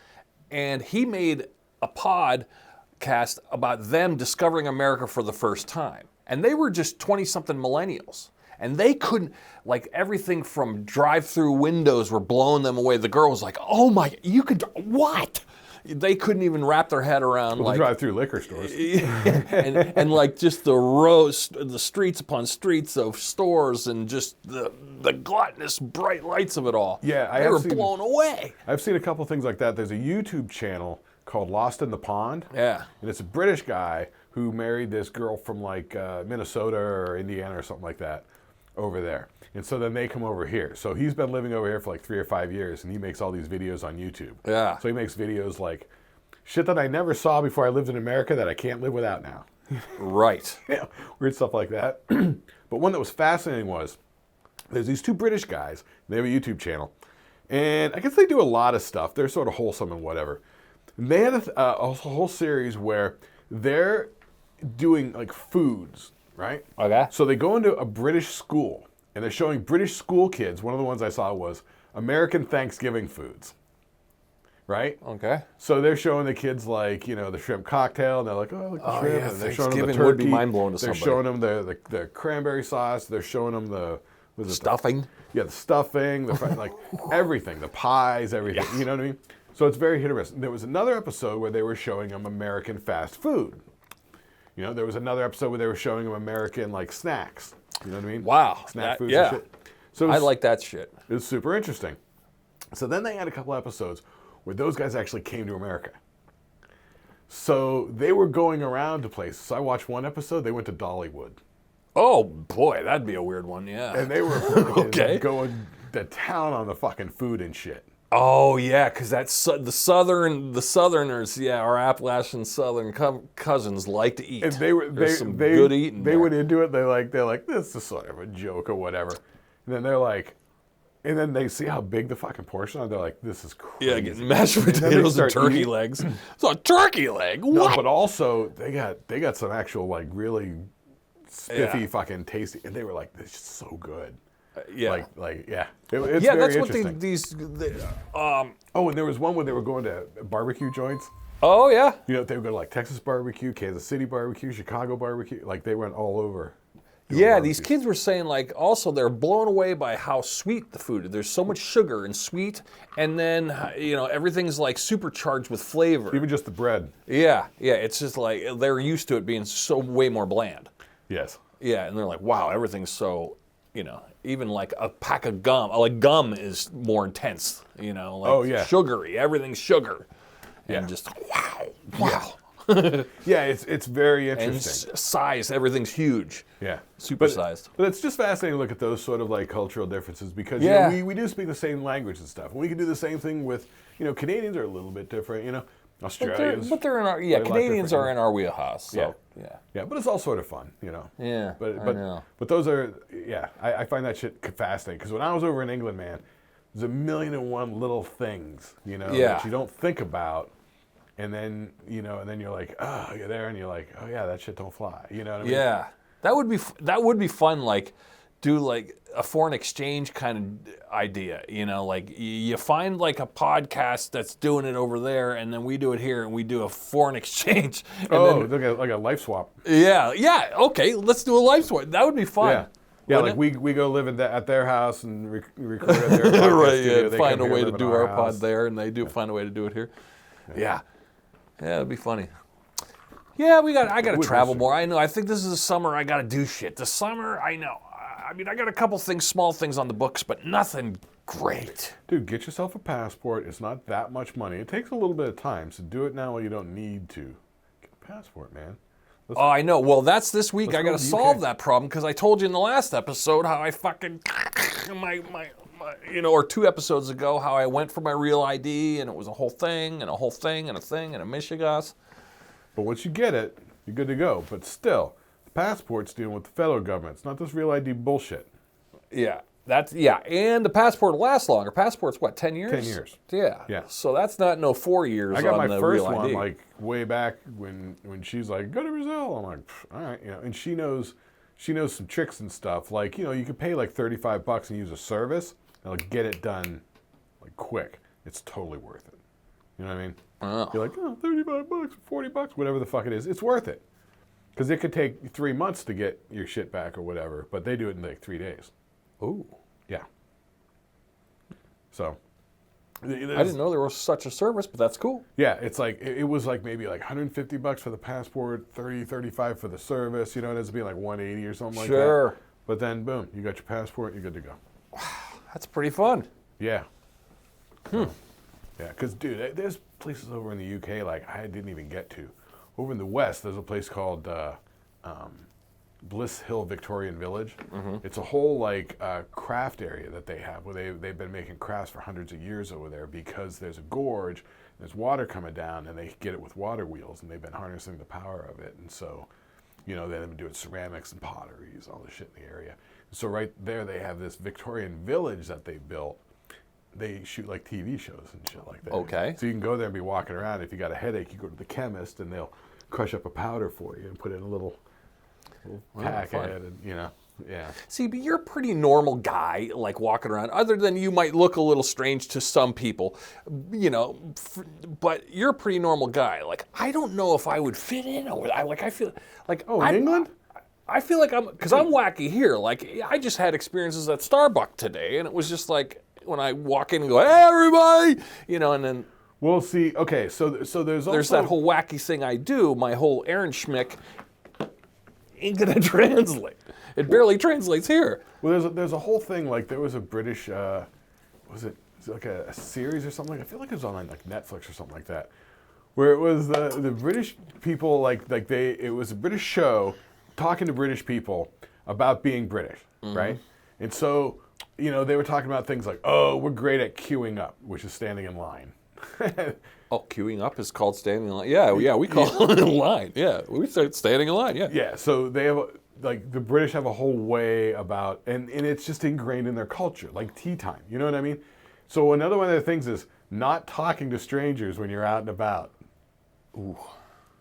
and he made a podcast about them discovering America for the first time. And they were just 20-something millennials. And they couldn't, like everything from drive-through windows were blowing them away. The girl was like, "Oh my, you could, what?" They couldn't even wrap their head around like drive-through liquor stores. and like just the rows, the streets upon streets of stores, and just the gluttonous bright lights of it all. Yeah, they were blown away. I've seen a couple things like that. There's a YouTube channel called Lost in the Pond. Yeah. And it's a British guy who married this girl from like Minnesota or Indiana or something like that over there. And so then they come over here. So he's been living over here for like 3 or 5 years, and he makes all these videos on YouTube. Yeah. So he makes videos like shit that I never saw before I lived in America that I can't live without now. Right. Yeah, weird stuff like that. But one that was fascinating was there's these two British guys. They have a YouTube channel. And I guess they do a lot of stuff. They're sort of wholesome and whatever. And they had a whole series where they're doing like foods right? Okay. So they go into a British school, and they're showing British school kids. One of the ones I saw was American Thanksgiving foods, right? Okay. So they're showing the kids like, the shrimp cocktail, and they're like, oh, look the shrimp. Yeah, And they're showing them the Thanksgiving turkey. would be mind-blowing to they're somebody. showing them the cranberry sauce. They're showing them the Stuffing. the stuffing, like everything, the pies, everything. Yeah. You know what I mean? So it's very hit or miss. There was another episode where they were showing them American fast food. There was another episode where they were showing them American like snacks. You know what I mean? Wow. Snack foods yeah. and shit. So I like that shit. it was super interesting. So then they had a couple episodes where those guys actually came to America. So they were going around to places. So I watched one episode. They went to Dollywood. Oh boy, that'd be a weird one. Yeah. And they were Okay. going to town on the fucking food and shit. Oh yeah, because that's the Southerners, our Appalachian Southern cousins like to eat. And they were There's some good eating. They there. went into it. They're like, this is sort of a joke or whatever. And then they're like, and then they see how big the fucking portion are. They're like, this is crazy. Yeah, getting mashed then they potatoes and start turkey eating. legs. So a turkey leg? What? No, but also they got some actual like really spiffy Yeah. fucking tasty, and they were like, this is so good. yeah. Like yeah. It's Yeah, very that's what interesting. oh And there was one where they were going to barbecue joints. yeah. They would go to like Texas barbecue, Kansas City barbecue, Chicago barbecue. Like they went all over. Yeah, these kids were saying like also they're blown away by how sweet the food is. There's so much sugar and sweet, and then everything's like supercharged with flavor. Even just the bread. Yeah, it's just like they're used to it being so way more bland. Yes. Yeah, and they're like, wow, everything's so, even like a pack of gum, like gum is more intense, like sugary, everything's sugar. Yeah. And just, wow. Yeah, it's very And interesting. size, everything's huge. Yeah. Supersized. But it's just fascinating to look at those sort of like cultural differences because we do speak the same language and stuff. And we can do the same thing with, Canadians are a little bit different, Australians. But they're in our, a lot Canadians different. are in our wheelhouse, so, yeah. Yeah, but it's all sort of fun, Yeah, But I know. but those are I find that shit fascinating because when I was over in England, man, there's 1,000,001 little things that you don't think about, and then you're like, oh, you're there, and you're like, oh yeah, that shit don't fly, you know what I mean? Yeah, that would be fun. Like, do like a foreign exchange kind of idea. Like you find like a podcast that's doing it over there, and then we do it here, and we do a foreign exchange. And then, like a life swap. yeah. Okay, let's do a life swap. That would be fun. Yeah. Yeah, like wouldn't we go live at their house and record at their podcast right. studio. Yeah. They Find come a here, way to live in do our house. pod there, and they do find a way to do it here. Yeah. Yeah, it'd be funny. Yeah, I got to travel more. I know. I think this is the summer. I got to do shit. The summer, I know. I mean, I got a couple things, small things on the books, but nothing great. Dude, get yourself a passport. It's not that much money. It takes a little bit of time, so do it now while you don't need to. Get a passport, man. Oh, I know. Well, that's this week. Let's I go got to to solve UK. that problem because I told you in the last episode how I fucking my or 2 episodes ago how I went for my real ID and it was a whole thing and a whole thing and a thing and a Michigas. But once you get it, you're good to go. But still, the passport's dealing with the federal government. It's not this real ID bullshit. Yeah. And the passport will last longer. Passport's what, 10 years? 10 years. Yeah. Yeah. So that's not 4 years I got on my the first real one ID. like way back when she's like, go to Brazil. I'm like, all right, and she knows some tricks and stuff. Like, you could pay like $35 and use a service and like get it done like quick. It's totally worth it. You know what I mean? Oh. You're like, oh, $35, $40, whatever the fuck it is. It's worth it. Because it could take 3 months to get your shit back or whatever, but they do it in like 3 days. Ooh. Yeah. So. I didn't know there was such a service, but that's cool. Yeah, it's like, it was like maybe like $150 for the passport, $35 for the service, it ends up being like $180 or something like that. Sure. But then, boom, you got your passport, you're good to go. That's pretty fun. Yeah. Yeah, because, dude, there's places over in the UK like I didn't even get to. Over in the West, there's a place called Bliss Hill Victorian Village. Mm-hmm. It's a whole like craft area that they have where they've been making crafts for hundreds of years over there because there's a gorge, there's water coming down, and they get it with water wheels, and they've been harnessing the power of it. And so, they've been doing ceramics and potteries, all this shit in the area. And so right there, they have this Victorian village that they built. They shoot like TV shows and shit like that. Okay. So you can go there and be walking around. If you got a headache, you go to the chemist, and they'll crush up a powder for you and put it in a little Packhead, and yeah. See, but you're a pretty normal guy, like walking around. Other than you might look a little strange to some people, but you're a pretty normal guy. Like, I don't know if I would fit in. I feel like in England. I feel like because I'm wacky here. Like, I just had experiences at Starbucks today, and it was just like when I walk in and go, "Hey, everybody," and then. We'll see. Okay, so there's that whole wacky thing I do. My whole Aaron Schmick ain't gonna translate. It barely translates here. Well, there's a whole thing, like there was a British, was it like a series or something? I feel like it was on like Netflix or something like that, where it was the British people, it was a British show talking to British people about being British, right? And so, they were talking about things like, oh, we're great at queuing up, which is standing in line. Oh, queuing up is called standing in line. Yeah, we call it in line. Yeah, we start standing in line. Yeah. Yeah. So they have the British have a whole way about, and it's just ingrained in their culture, like tea time. You know what I mean? So another one of the things is not talking to strangers when you're out and about. Ooh.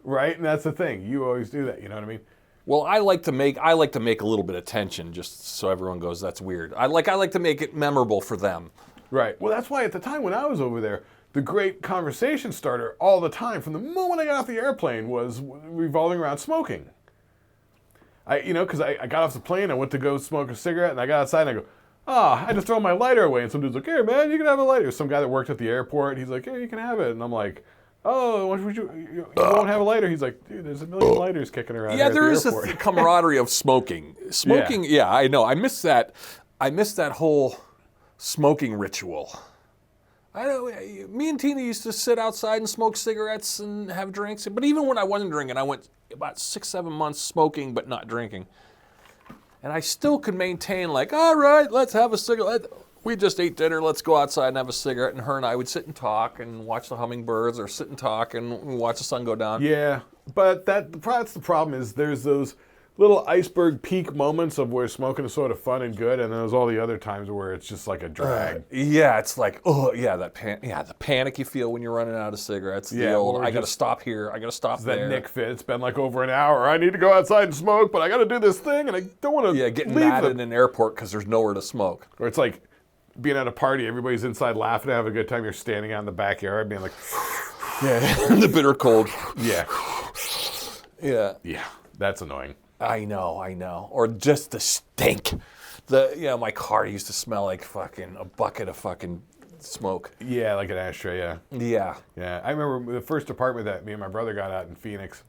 Right, and that's the thing. You always do that. You know what I mean? Well, I like to make a little bit of tension, just so everyone goes, "That's weird." I like to make it memorable for them. Right. Well, that's why at the time when I was over there, the great conversation starter all the time, from the moment I got off the airplane, was revolving around smoking. Because I got off the plane, I went to go smoke a cigarette, and I got outside, and I go, I had to throw my lighter away. And some dude's like, "Hey, man, you can have a lighter." Some guy that worked at the airport, he's like, "Hey, you can have it." And I'm like, "Oh, you won't have a lighter?" He's like, "Dude, there's a million lighters kicking around here at the airport." Yeah, there is a camaraderie of smoking. Smoking, yeah, I know. I miss that whole smoking ritual. I know. Me and Tina used to sit outside and smoke cigarettes and have drinks. But even when I wasn't drinking, I went about 6-7 months smoking but not drinking. And I still could maintain, like, all right, let's have a cigarette. We just ate dinner. Let's go outside and have a cigarette. And her and I would sit and talk and watch the hummingbirds, or sit and talk and watch the sun go down. Yeah, but that's the problem, is there's those little iceberg peak moments of where smoking is sort of fun and good, and then there's all the other times where it's just like a drag. Yeah, it's like, the panic you feel when you're running out of cigarettes. The old, I got to stop here, I got to stop there. That Nick fit. It's been like over an hour. I need to go outside and smoke, but I got to do this thing, and I don't want to. Yeah, getting mad in an airport because there's nowhere to smoke. Or it's like being at a party, everybody's inside laughing, having a good time. You're standing out in the backyard, being like, yeah, the bitter cold. Yeah. Yeah, that's annoying. I know. Or just the stink. My car used to smell like fucking a bucket of fucking smoke. Yeah, like an ashtray, yeah. Yeah. Yeah, I remember the first apartment that me and my brother got out in Phoenix,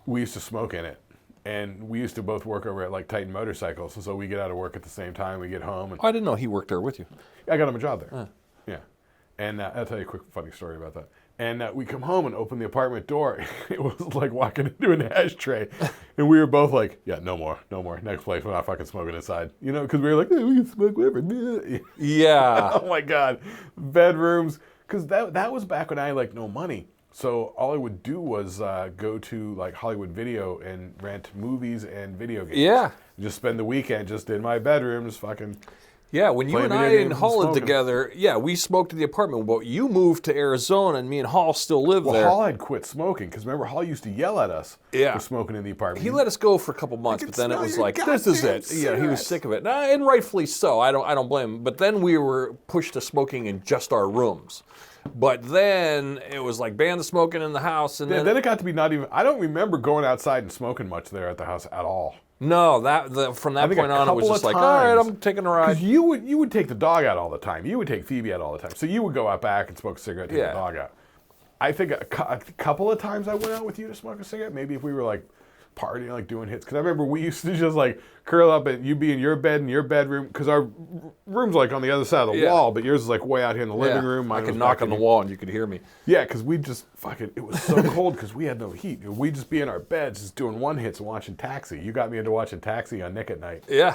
we used to smoke in it. And we used to both work over at like Titan Motorcycles, so we get out of work at the same time, we get home. And I didn't know he worked there with you. I got him a job there. Yeah. And I'll tell you a quick funny story about that. And we come home and open the apartment door. It was like walking into an ashtray. And we were both like, yeah, no more. Next place, we're not fucking smoking inside. Because we were like, hey, we can smoke whatever. Yeah. Oh my God. Bedrooms. Because that was back when I had like no money. So all I would do was go to like Hollywood Video and rent movies and video games. Yeah. Just spend the weekend just in my bedroom, just fucking. Yeah, when you and I and Hall lived together, we smoked in the apartment. But you moved to Arizona, and me and Hall still live there. Well, Hall had quit smoking, because remember, Hall used to yell at us for smoking in the apartment. He let us go for a couple months, but then it was like, this is it. Yeah, he was sick of it, and rightfully so. I don't blame him. But then we were pushed to smoking in just our rooms. But then it was like ban the smoking in the house, and then it got to be not even. I don't remember going outside and smoking much there at the house at all. No, from that point on, it was just like, all right, I'm taking a ride. Because you would take the dog out all the time. You would take Phoebe out all the time. So you would go out back and smoke a cigarette, take the dog out. I think a couple of times I went out with you to smoke a cigarette. Maybe if we were like partying, like doing hits. Because I remember we used to just like curl up and you be in your bed in your bedroom. Because our room's like on the other side of the wall, but yours is like way out here in the living room. I could knock on the wall and you could hear me. Yeah, because we just it was so cold because we had no heat. We'd just be in our beds just doing one hits and watching Taxi. You got me into watching Taxi on Nick at Night. Yeah,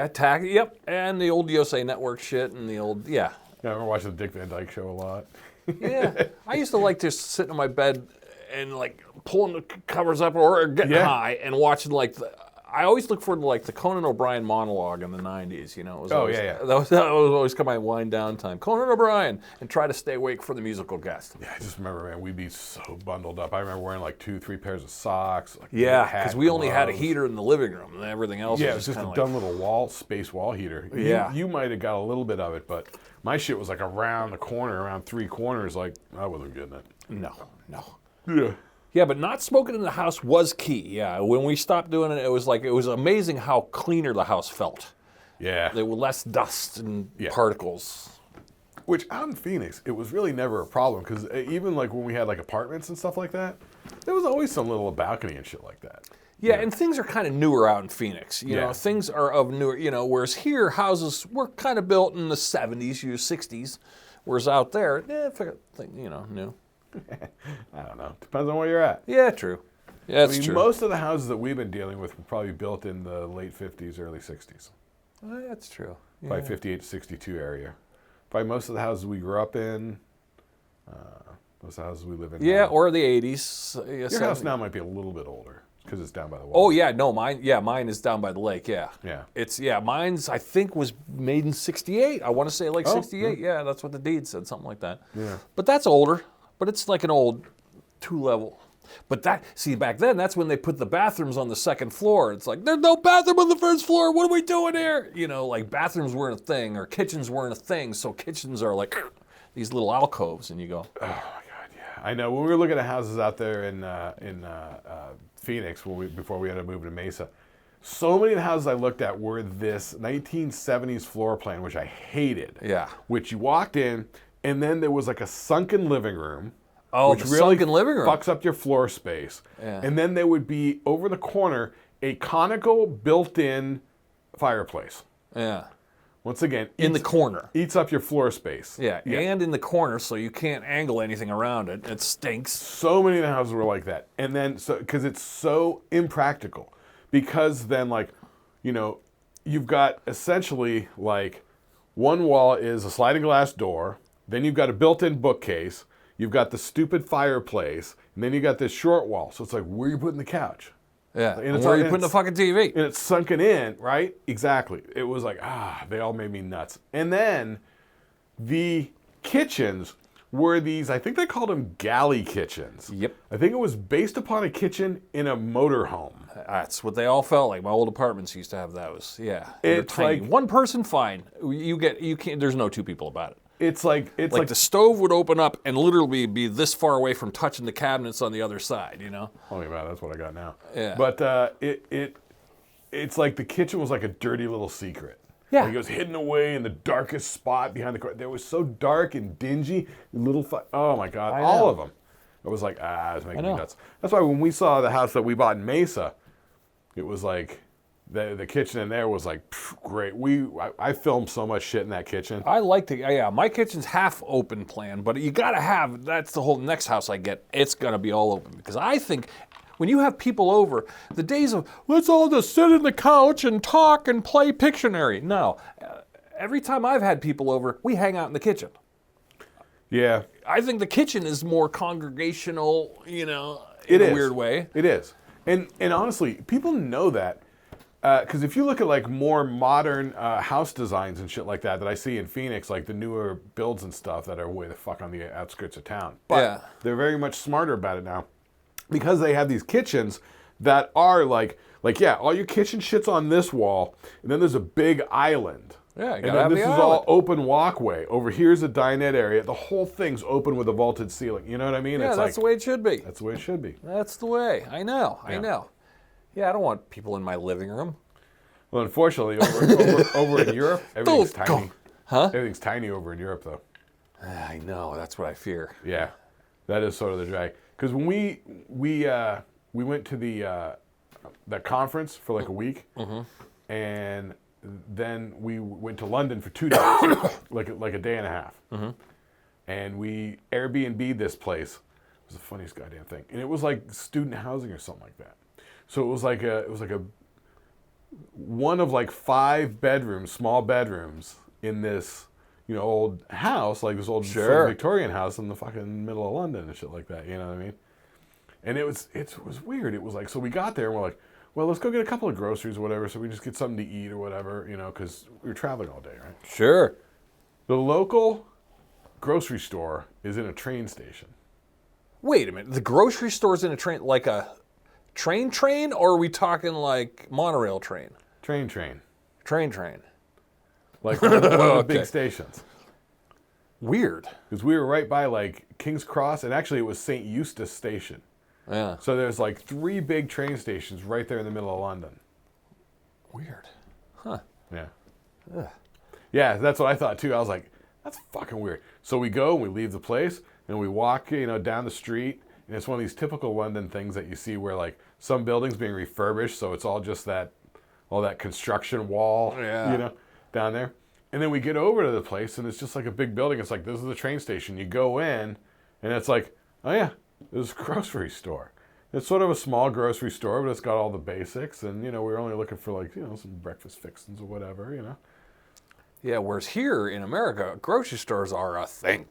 Taxi, yep. And the old USA Network shit and the old, Yeah, I remember watching the Dick Van Dyke Show a lot. Yeah, I used to like to sit in my bed and like pulling the covers up or getting high and watching like I always look forward to like the Conan O'Brien monologue in the 90s, you know. It was always, yeah. That was always kind of my wind down time. Conan O'Brien, and try to stay awake for the musical guest. Yeah, I just remember, man, we'd be so bundled up. I remember wearing like 2-3 pairs of socks. Like Yeah, because we only had a heater in the living room, and everything else Yeah, it was was just a like, dumb little space wall heater. Yeah. You might have got a little bit of it, but my shit was like around the corner, around 3 corners. Like, I wasn't getting it. No. Yeah. Yeah, but not smoking in the house was key. Yeah, when we stopped doing it, it was amazing how cleaner the house felt. Yeah. There were less dust and particles. Which out in Phoenix, it was really never a problem because even like when we had like apartments and stuff like that, there was always some little balcony and shit like that. Yeah, and things are kind of newer out in Phoenix. You know, Yeah. things are of newer. You know, whereas here houses were kind of built in the 70s, 60s, whereas out there, new. I don't know. Depends on where you're at. Yeah, true. Yeah, that's true. Most of the houses that we've been dealing with were probably built in the late 50s, early 60s. That's true. Yeah. Probably 58 to 62 area. Probably most of the houses we grew up in, most of the houses we live in Yeah, now. or the 80s. Your house now might be a little bit older because it's down by the water. Oh yeah, no, mine is down by the lake. Yeah. Yeah. Mine's I think was made in '68. I want to say like '68. Yeah, that's what the deed said, something like that. Yeah. But that's older. But it's like an old 2-level. But back then, that's when they put the bathrooms on the second floor. It's like, there's no bathroom on the first floor. What are we doing here? You know, like bathrooms weren't a thing or kitchens weren't a thing. So kitchens are like these little alcoves, and you go, Oh my God, yeah. I know. When we were looking at houses out there in Phoenix before we had to move to Mesa, so many of the houses I looked at were this 1970s floor plan, which I hated. Yeah. Which you walked in, and then there was like a sunken living room. Oh, which the really sunken living room. fucks up your floor space. Yeah. And then there would be, over the corner, a conical built-in fireplace. Yeah. Once again, In the corner. eats up your floor space. Yeah, and in the corner, so you can't angle anything around it. It stinks. So many of the houses were like that. And then, because it's so impractical. Because then, like, you know, you've got essentially, like, one wall is a sliding glass door. Then you've got a built-in bookcase. You've got the stupid fireplace. And then you got this short wall. So it's like, where are you putting the couch? Yeah, And and it's where are all- you and putting the it's- fucking TV? And it's sunken in, right? Exactly. It was like, they all made me nuts. And then the kitchens were these, I think they called them galley kitchens. Yep. I think it was based upon a kitchen in a motorhome. That's what they all felt like. My old apartments used to have those. Yeah, they're It's tiny. like- One person, fine. You can't. There's no two people about it. It's like Like the stove would open up and literally be this far away from touching the cabinets on the other side. You know. holy man, that's what I got now. Yeah. But it's like the kitchen was like a dirty little secret. Yeah. Like it was hidden away in the darkest spot behind the corner. It was so dark and dingy. Oh my God, all of them. It was like, it's making me nuts. That's why when we saw the house that we bought in Mesa, it was like the kitchen in there was like great. I filmed so much shit in that kitchen. I like to. Yeah, my kitchen's half open plan, but you gotta have. That's the whole next house I get. It's gonna be all open because I think. When you have people over, the days of let's all just sit on the couch and talk and play Pictionary. No, every time I've had people over, we hang out in the kitchen. Yeah, I think the kitchen is more congregational, you know, it in is a weird way. It is, and honestly, people know that because if you look at like more modern house designs and shit like that I see in Phoenix, like the newer builds and stuff that are way the fuck on the outskirts of town, but they're very much smarter about it now. Because they have these kitchens that are like all your kitchen shit's on this wall, and then there's a big island. Yeah, you and gotta then have this the is island. all open walkway. Over here's a dinette area. The whole thing's open with a vaulted ceiling. You know what I mean? Yeah, it's that's the way it should be. That's the way it should be. That's the way. I know. Yeah, I don't want people in my living room. Well, unfortunately, over in Europe, everything's tiny. Huh? Everything's tiny over in Europe, though. I know. That's what I fear. Yeah, that is sort of the drag. Because when we went to that conference for like a week, and then we went to London for 2 days, like a day and a half, and we Airbnb'd this place. It was the funniest goddamn thing, and it was like student housing or something like that. So it was like a one of like 5 bedrooms, small bedrooms in this. Old house, like this old sort of Victorian house in the fucking middle of London and shit like that. You know what I mean? And it was weird. It was like, so we got there and we're like, well, let's go get a couple of groceries or whatever, so we just get something to eat or whatever, because we were traveling all day, right? Sure. The local grocery store is in a train station. Wait a minute. The grocery store's in a train, like a train, or are we talking like monorail train? Train. Train. Like one of the big stations. Weird. Because we were right by like King's Cross, and actually it was St. Eustace Station. Yeah. So there's like 3 big train stations right there in the middle of London. Weird. Huh. Yeah. Ugh. Yeah, that's what I thought too. I was like, that's fucking weird. So we go and we leave the place and we walk, down the street, and it's one of these typical London things that you see where like some buildings being refurbished, so it's all just all that construction wall, down there. And then we get over to the place and it's just like a big building. It's like, this is the train station. You go in and it's like, oh yeah, this is a grocery store. It's sort of a small grocery store, but it's got all the basics. And, we were only looking for like, some breakfast fixings or whatever, Yeah, whereas here in America, grocery stores are a thing.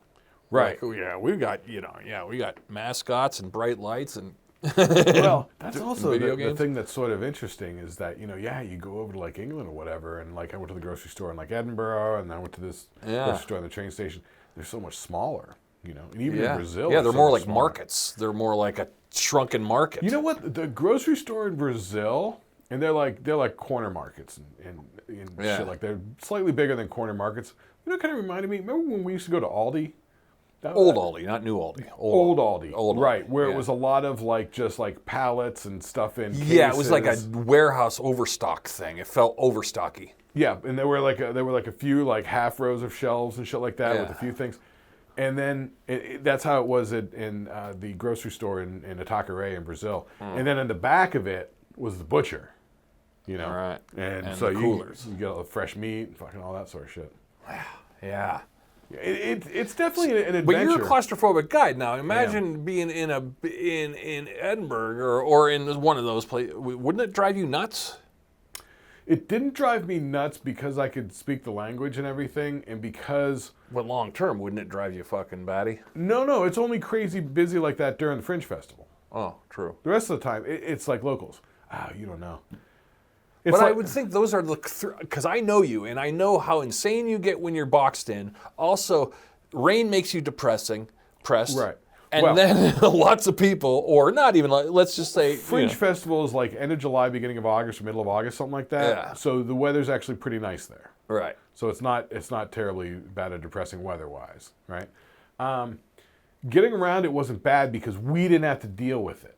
Right. Like, yeah, we got mascots and bright lights and well, that's also the thing that's sort of interesting is that, you go over to like England or whatever, and like I went to the grocery store in like Edinburgh, and then I went to this grocery store in the train station. They're so much smaller, and even in Brazil. Yeah, they're so more like smaller. markets. They're more like a shrunken market. You know what? The grocery store in Brazil, and they're like corner markets and shit. Like they're slightly bigger than corner markets. It kind of reminded me. Remember when we used to go to Aldi? Old Aldi, not new Aldi. Old Aldi. Old Aldi. Right, where it was a lot of like just like pallets and stuff in cases. Yeah, it was like a warehouse overstock thing. It felt overstocky. Yeah, and there were like a few like half rows of shelves and shit like that with a few things. And then that's how it was in the grocery store in Itaquerê in Brazil. And then in the back of it was the butcher, All right. And so the coolers. You get all the fresh meat and fucking all that sort of shit. Yeah. It's definitely an adventure. But you're a claustrophobic guy now. Imagine being in Edinburgh or in one of those places. Wouldn't it drive you nuts? It didn't drive me nuts because I could speak the language and everything, and because... But long term, wouldn't it drive you fucking batty? No, it's only crazy busy like that during the Fringe Festival. Oh, true. The rest of the time, it's like locals. You don't know. But I would think those are because I know you, and I know how insane you get when you're boxed in. Also, rain makes you pressed. Right. And then lots of people, or not even, let's just say... Fringe Festival is like end of July, beginning of August, or middle of August, something like that. Yeah. So the weather's actually pretty nice there. Right. So it's not terribly bad or depressing weather-wise, right? Getting around it wasn't bad because we didn't have to deal with it.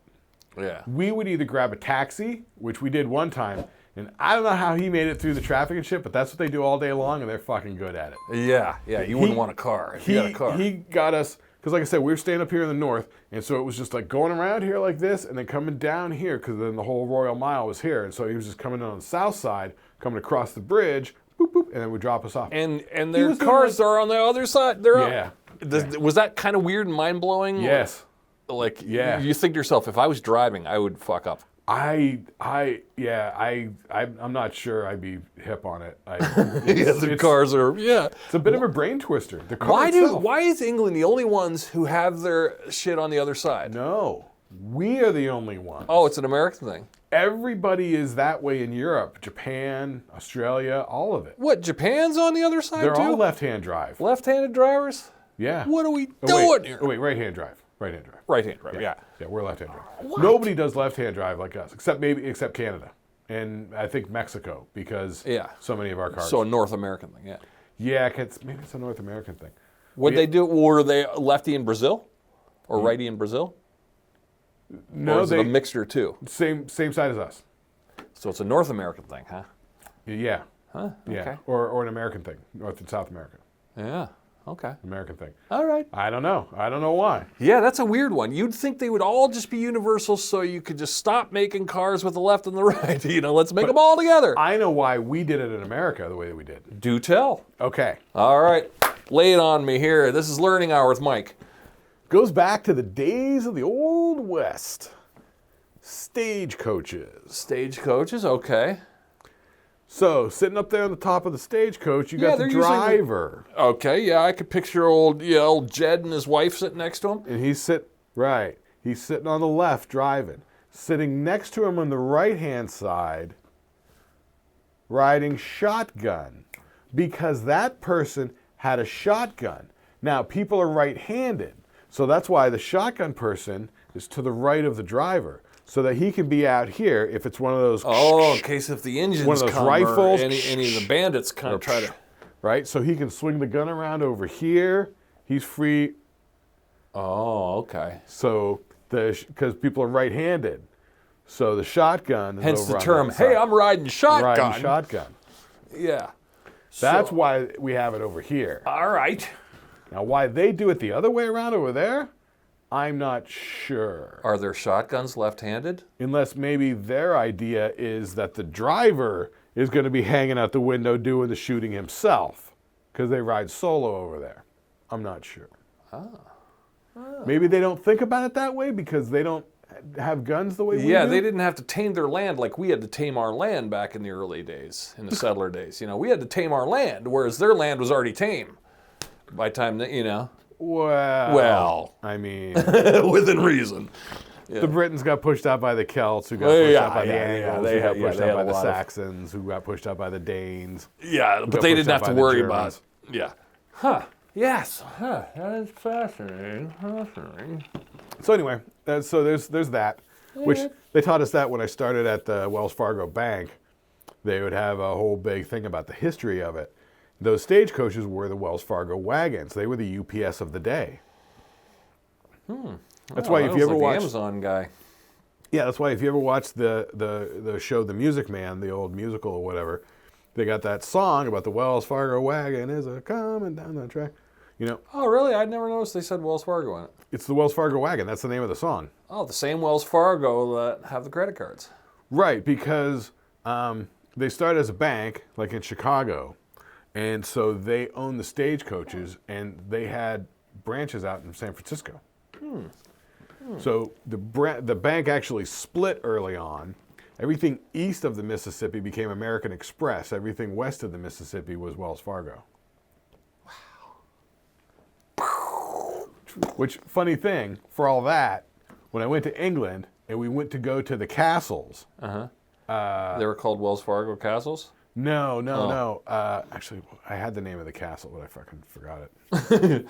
Yeah. We would either grab a taxi, which we did one time, and I don't know how he made it through the traffic and shit, but that's what they do all day long, and they're fucking good at it. Yeah, you wouldn't want a car if you got a car. He got us, because like I said, we were staying up here in the north, and so it was just like going around here like this, and then coming down here, because then the whole Royal Mile was here, and so he was just coming in on the south side, coming across the bridge, boop, boop, and then would drop us off. And their cars are on the other side. Yeah. Was that kind of weird and mind-blowing? Yes. Like, you think to yourself, if I was driving, I would fuck up. I'm not sure I'd be hip on it. The cars are, It's a bit of a brain twister. The car Why is England the only ones who have their shit on the other side? No, we are the only ones. Oh, it's an American thing. Everybody is that way in Europe, Japan, Australia, all of it. What, Japan's on the other side They're too? all left-hand drive. Left-handed drivers? Yeah. What are we doing here? Oh, wait, right-hand drive. Right-hand drive. Right-hand drive, yeah. Yeah, we're left-hand drive. What? Nobody does left-hand drive like us, except Canada. And I think Mexico, because so many of our cars. So a North American thing, yeah. Yeah, maybe it's a North American thing. Were they lefty in Brazil? Or righty in Brazil? No, or is it a mixture too? Same side as us. So it's a North American thing, huh? Yeah. Huh? Yeah. Okay. Or an American thing, North and South America. Yeah. Okay. American thing. All right. I don't know. I don't know why. Yeah, that's a weird one. You'd think they would all just be universal so you could just stop making cars with the left and the right. Let's make them all together. I know why we did it in America the way that we did. Do tell. Okay. All right. Lay it on me here. This is Learning Hour with Mike. Goes back to the days of the Old West. Stagecoaches. Stagecoaches, okay. So, sitting up there on the top of the stagecoach, you got the driver. Okay, yeah, I could picture old Jed and his wife sitting next to him. And he's sitting on the left driving. sitting next to him on the right-hand side, riding shotgun, because that person had a shotgun. Now, people are right-handed, so that's why the shotgun person is to the right of the driver, so that he can be out here if it's one of those... Oh, in case if the engines one of those come rifles, or any of the bandits kind of try to... Right? So he can swing the gun around over here. He's free. Oh, okay. So, because people are right-handed. So the shotgun is hence over the on term, that side. hey, I'm riding shotgun. Riding shotgun. Yeah. That's why we have it over here. All right. Now, why they do it the other way around over there, I'm not sure. Are there shotguns left-handed? Unless maybe their idea is that the driver is going to be hanging out the window doing the shooting himself, because they ride solo over there. I'm not sure. Maybe they don't think about it that way because they don't have guns the way we do. Yeah, they didn't have to tame their land like we had to tame our land back in the early days, in the settler days. We had to tame our land, whereas their land was already tame by the time that, Well, I mean... within reason. Yeah. The Britons got pushed out by the Celts, who got pushed out by the Angles, who got pushed out by the Saxons, who got pushed out by the Danes. Yeah, but they didn't have to worry about... Yeah. Huh. Yes. Huh. That is fascinating. Fascinating. So anyway, so there's that, which they taught us that when I started at the Wells Fargo Bank. They would have a whole big thing about the history of it. Those stagecoaches were the Wells Fargo wagons. They were the UPS of the day. That's why if you ever watch the Amazon guy. Yeah, that's why if you ever watch the show The Music Man, the old musical or whatever, they got that song about the Wells Fargo wagon is a coming down the track. Oh, really? I'd never noticed they said Wells Fargo in it. It's the Wells Fargo wagon. That's the name of the song. Oh, the same Wells Fargo that have the credit cards. Right, because they started as a bank, like in Chicago, and so they owned the stagecoaches, and they had branches out in San Francisco. So the bank actually split early on. Everything east of the Mississippi became American Express. Everything west of the Mississippi was Wells Fargo. Which, funny thing, for all that, when I went to England and we went to go to the castles. They were called Wells Fargo castles? No. Actually, I had the name of the castle, but I fucking forgot it.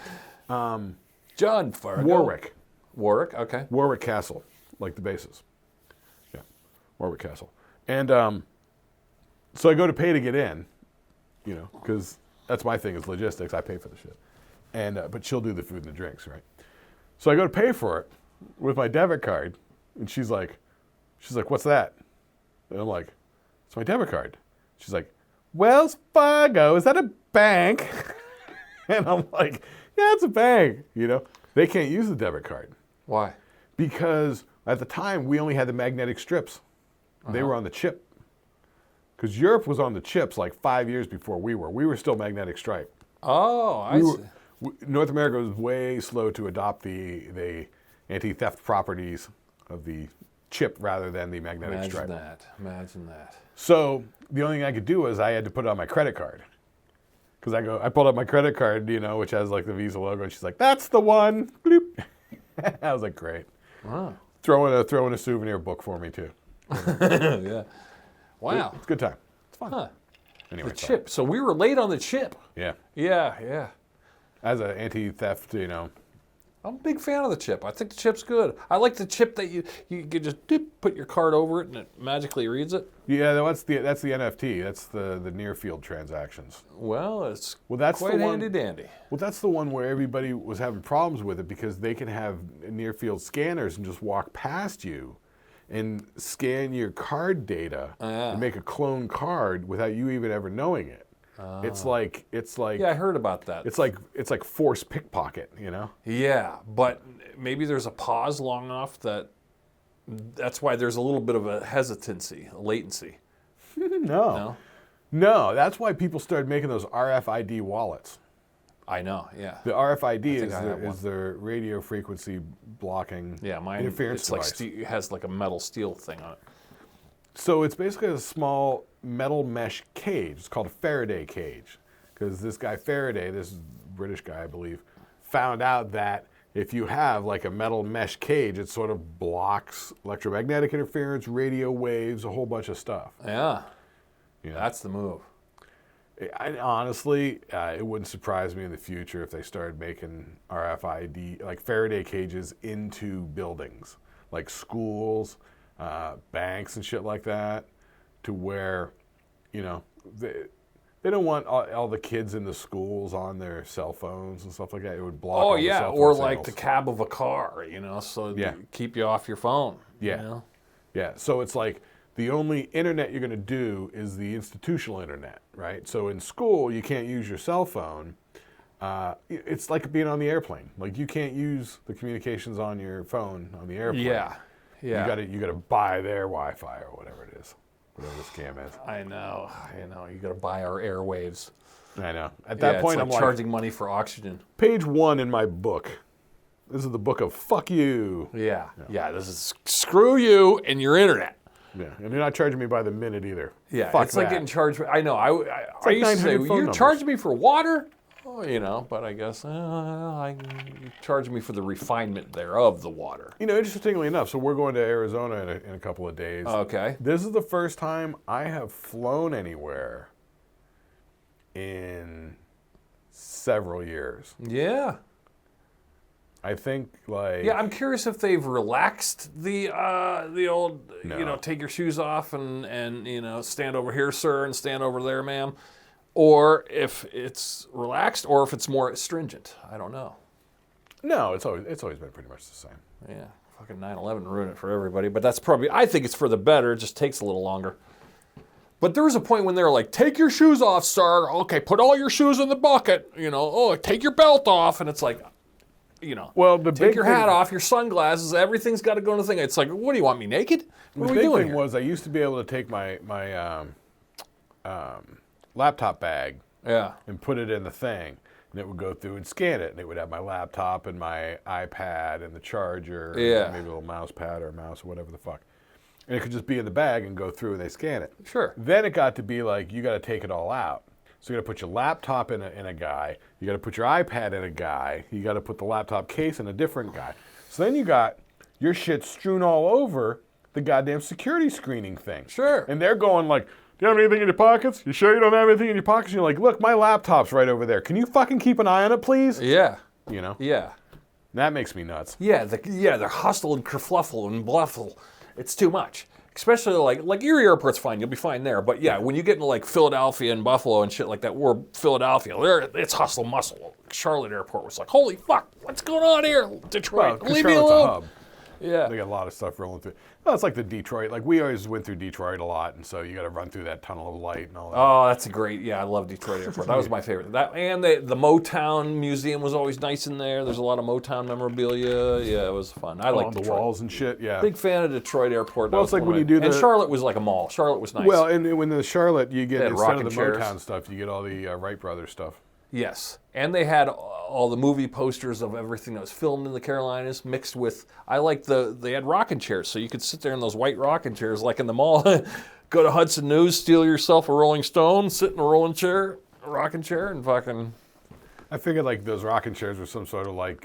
John Fargo. Warwick, okay. Warwick Castle, like the bases. Yeah, Warwick Castle. And so I go to pay to get in, because that's my thing is logistics. I pay for the shit. And but she'll do the food and the drinks, right? So I go to pay for it with my debit card, and she's like, "What's that?" And I'm like, "It's my debit card." She's like, "Wells Fargo, is that a bank?" And I'm like, "Yeah, it's a bank." They can't use the debit card. Why? Because at the time we only had the magnetic strips. They were on the chip. Because Europe was on the chips like 5 years before we were. We were still magnetic stripe. Oh, I see. North America was way slow to adopt the anti-theft properties of the chip rather than the magnetic stripe. Imagine that. So the only thing I could do was I had to put it on my credit card. Because I pulled up my credit card, which has like the Visa logo, and she's like, "That's the one." Bloop. I was like, "Great." Wow. Throw in a souvenir book for me too. Yeah. Wow. It's a good time. It's fun. Huh. Anyway, The chip. So we were late on the chip. Yeah. Yeah. As an anti-theft, I'm a big fan of the chip. I think the chip's good. I like the chip that you can just put your card over it and it magically reads it. Yeah, that's the NFT. That's the near field transactions. Well, it's that's quite the one, handy dandy. Well, that's the one where everybody was having problems with it because they can have near field scanners and just walk past you and scan your card data and make a clone card without you even ever knowing it. It's like yeah, I heard about that. It's like forced pickpocket, Yeah, but maybe there's a pause long enough that's why there's a little bit of a hesitancy, a latency. No, that's why people started making those RFID wallets. I know, yeah. The RFID is the radio frequency blocking interference device. It has like a metal steel thing on it. So it's basically a small metal mesh cage. It's called a Faraday cage because this guy Faraday, this British guy I believe, found out that if you have like a metal mesh cage, it sort of blocks electromagnetic interference, radio waves, a whole bunch of stuff. Yeah. You know? That's the move. Honestly, it wouldn't surprise me in the future if they started making RFID, like Faraday cages into buildings, like schools, banks and shit like that, to where, you know, they don't want all the kids in the schools on their cell phones and stuff like that. It would block all the cell phone or signals. like the cab of a car, you know, so keep you off your phone. Yeah. You know? Yeah, so it's like the only internet you're going to do is the institutional internet, right? So in school, you can't use your cell phone. It's like being on the airplane. Like you can't use the communications on your phone on the airplane. Yeah. You gotta buy their Wi-Fi or whatever it is, whatever the scam is. I know. You got to buy our airwaves. I know. At that point, it's like charging money for oxygen. Page 1 in my book. This is the book of fuck you. Yeah. This is screw you and your internet. Yeah, and you're not charging me by the minute either. Yeah, fuck it's that. like getting charged. I know. I like used to say, 900 phone you're numbers. charging me for water? Oh, you know, but I guess you charge me for the refinement thereof the water. You know, interestingly enough, so we're going to Arizona in a couple of days. Okay. This is the first time I have flown anywhere in several years. Yeah. I think like Yeah, I'm curious if they've relaxed the old, No. you know, take your shoes off and you know, stand over here, sir, and stand over there, ma'am. Or if it's relaxed, or if it's more stringent. I don't know. No, it's always been pretty much the same. Yeah, fucking 9/11 ruined it for everybody. But that's probably, I think it's for the better. It just takes a little longer. But there was a point when they were like, take your shoes off, sir. Okay, put all your shoes in the bucket. You know, oh, take your belt off. And it's like, you know, Well, the take big your thing- hat off, your sunglasses, everything's got to go in the thing. It's like, what do you want me naked? What The are we big doing thing here? was I used to be able to take my laptop bag Yeah. and put it in the thing, and it would go through and scan it, and it would have my laptop and my iPad and the charger, Yeah. and maybe a little mouse pad or a mouse or whatever the fuck. And it could just be in the bag and go through and they scan it. Sure. Then it got to be like, you got to take it all out. So you got to put your laptop in a guy, you got to put your iPad in a guy, you got to put the laptop case in a different guy. So then you got your shit strewn all over the goddamn security screening thing. Sure. And they're going like, do you have anything in your pockets? You sure you don't have anything in your pockets? And you're like, look, my laptop's right over there. Can you fucking keep an eye on it, please? Yeah. You know? Yeah. That makes me nuts. Yeah, they're hustle and kerfluffle and bluffle. It's too much. Especially like Erie Airport's fine, you'll be fine there. But yeah, when you get into like Philadelphia and Buffalo and shit like that, or Philadelphia, it's hustle muscle. Charlotte Airport was like, holy fuck, what's going on here? Detroit, 'cause leave me Charlotte's a alone. hub. Yeah. They got a lot of stuff rolling through. Well, it's like the Detroit. Like we always went through Detroit a lot, and so you got to run through that tunnel of light and all that. Oh, that's a great. Yeah, I love Detroit Airport. That was my favorite. That and the Motown Museum was always nice in there. There's a lot of Motown memorabilia. Yeah, it was fun. I like on the Detroit. walls and shit. Yeah. Big fan of Detroit Airport. Well, it's like when you do and the- Charlotte was like a mall. Charlotte was nice. Well, and when the Charlotte, you get They had instead of rocking the chairs. Motown stuff, you get all the Wright Brothers stuff. Yes, and they had all the movie posters of everything that was filmed in the Carolinas mixed with. They had rocking chairs, so you could sit there in those white rocking chairs like in the mall. Go to Hudson News, steal yourself a Rolling Stone, sit in a rocking chair, and fucking. I figured like those rocking chairs were some sort of like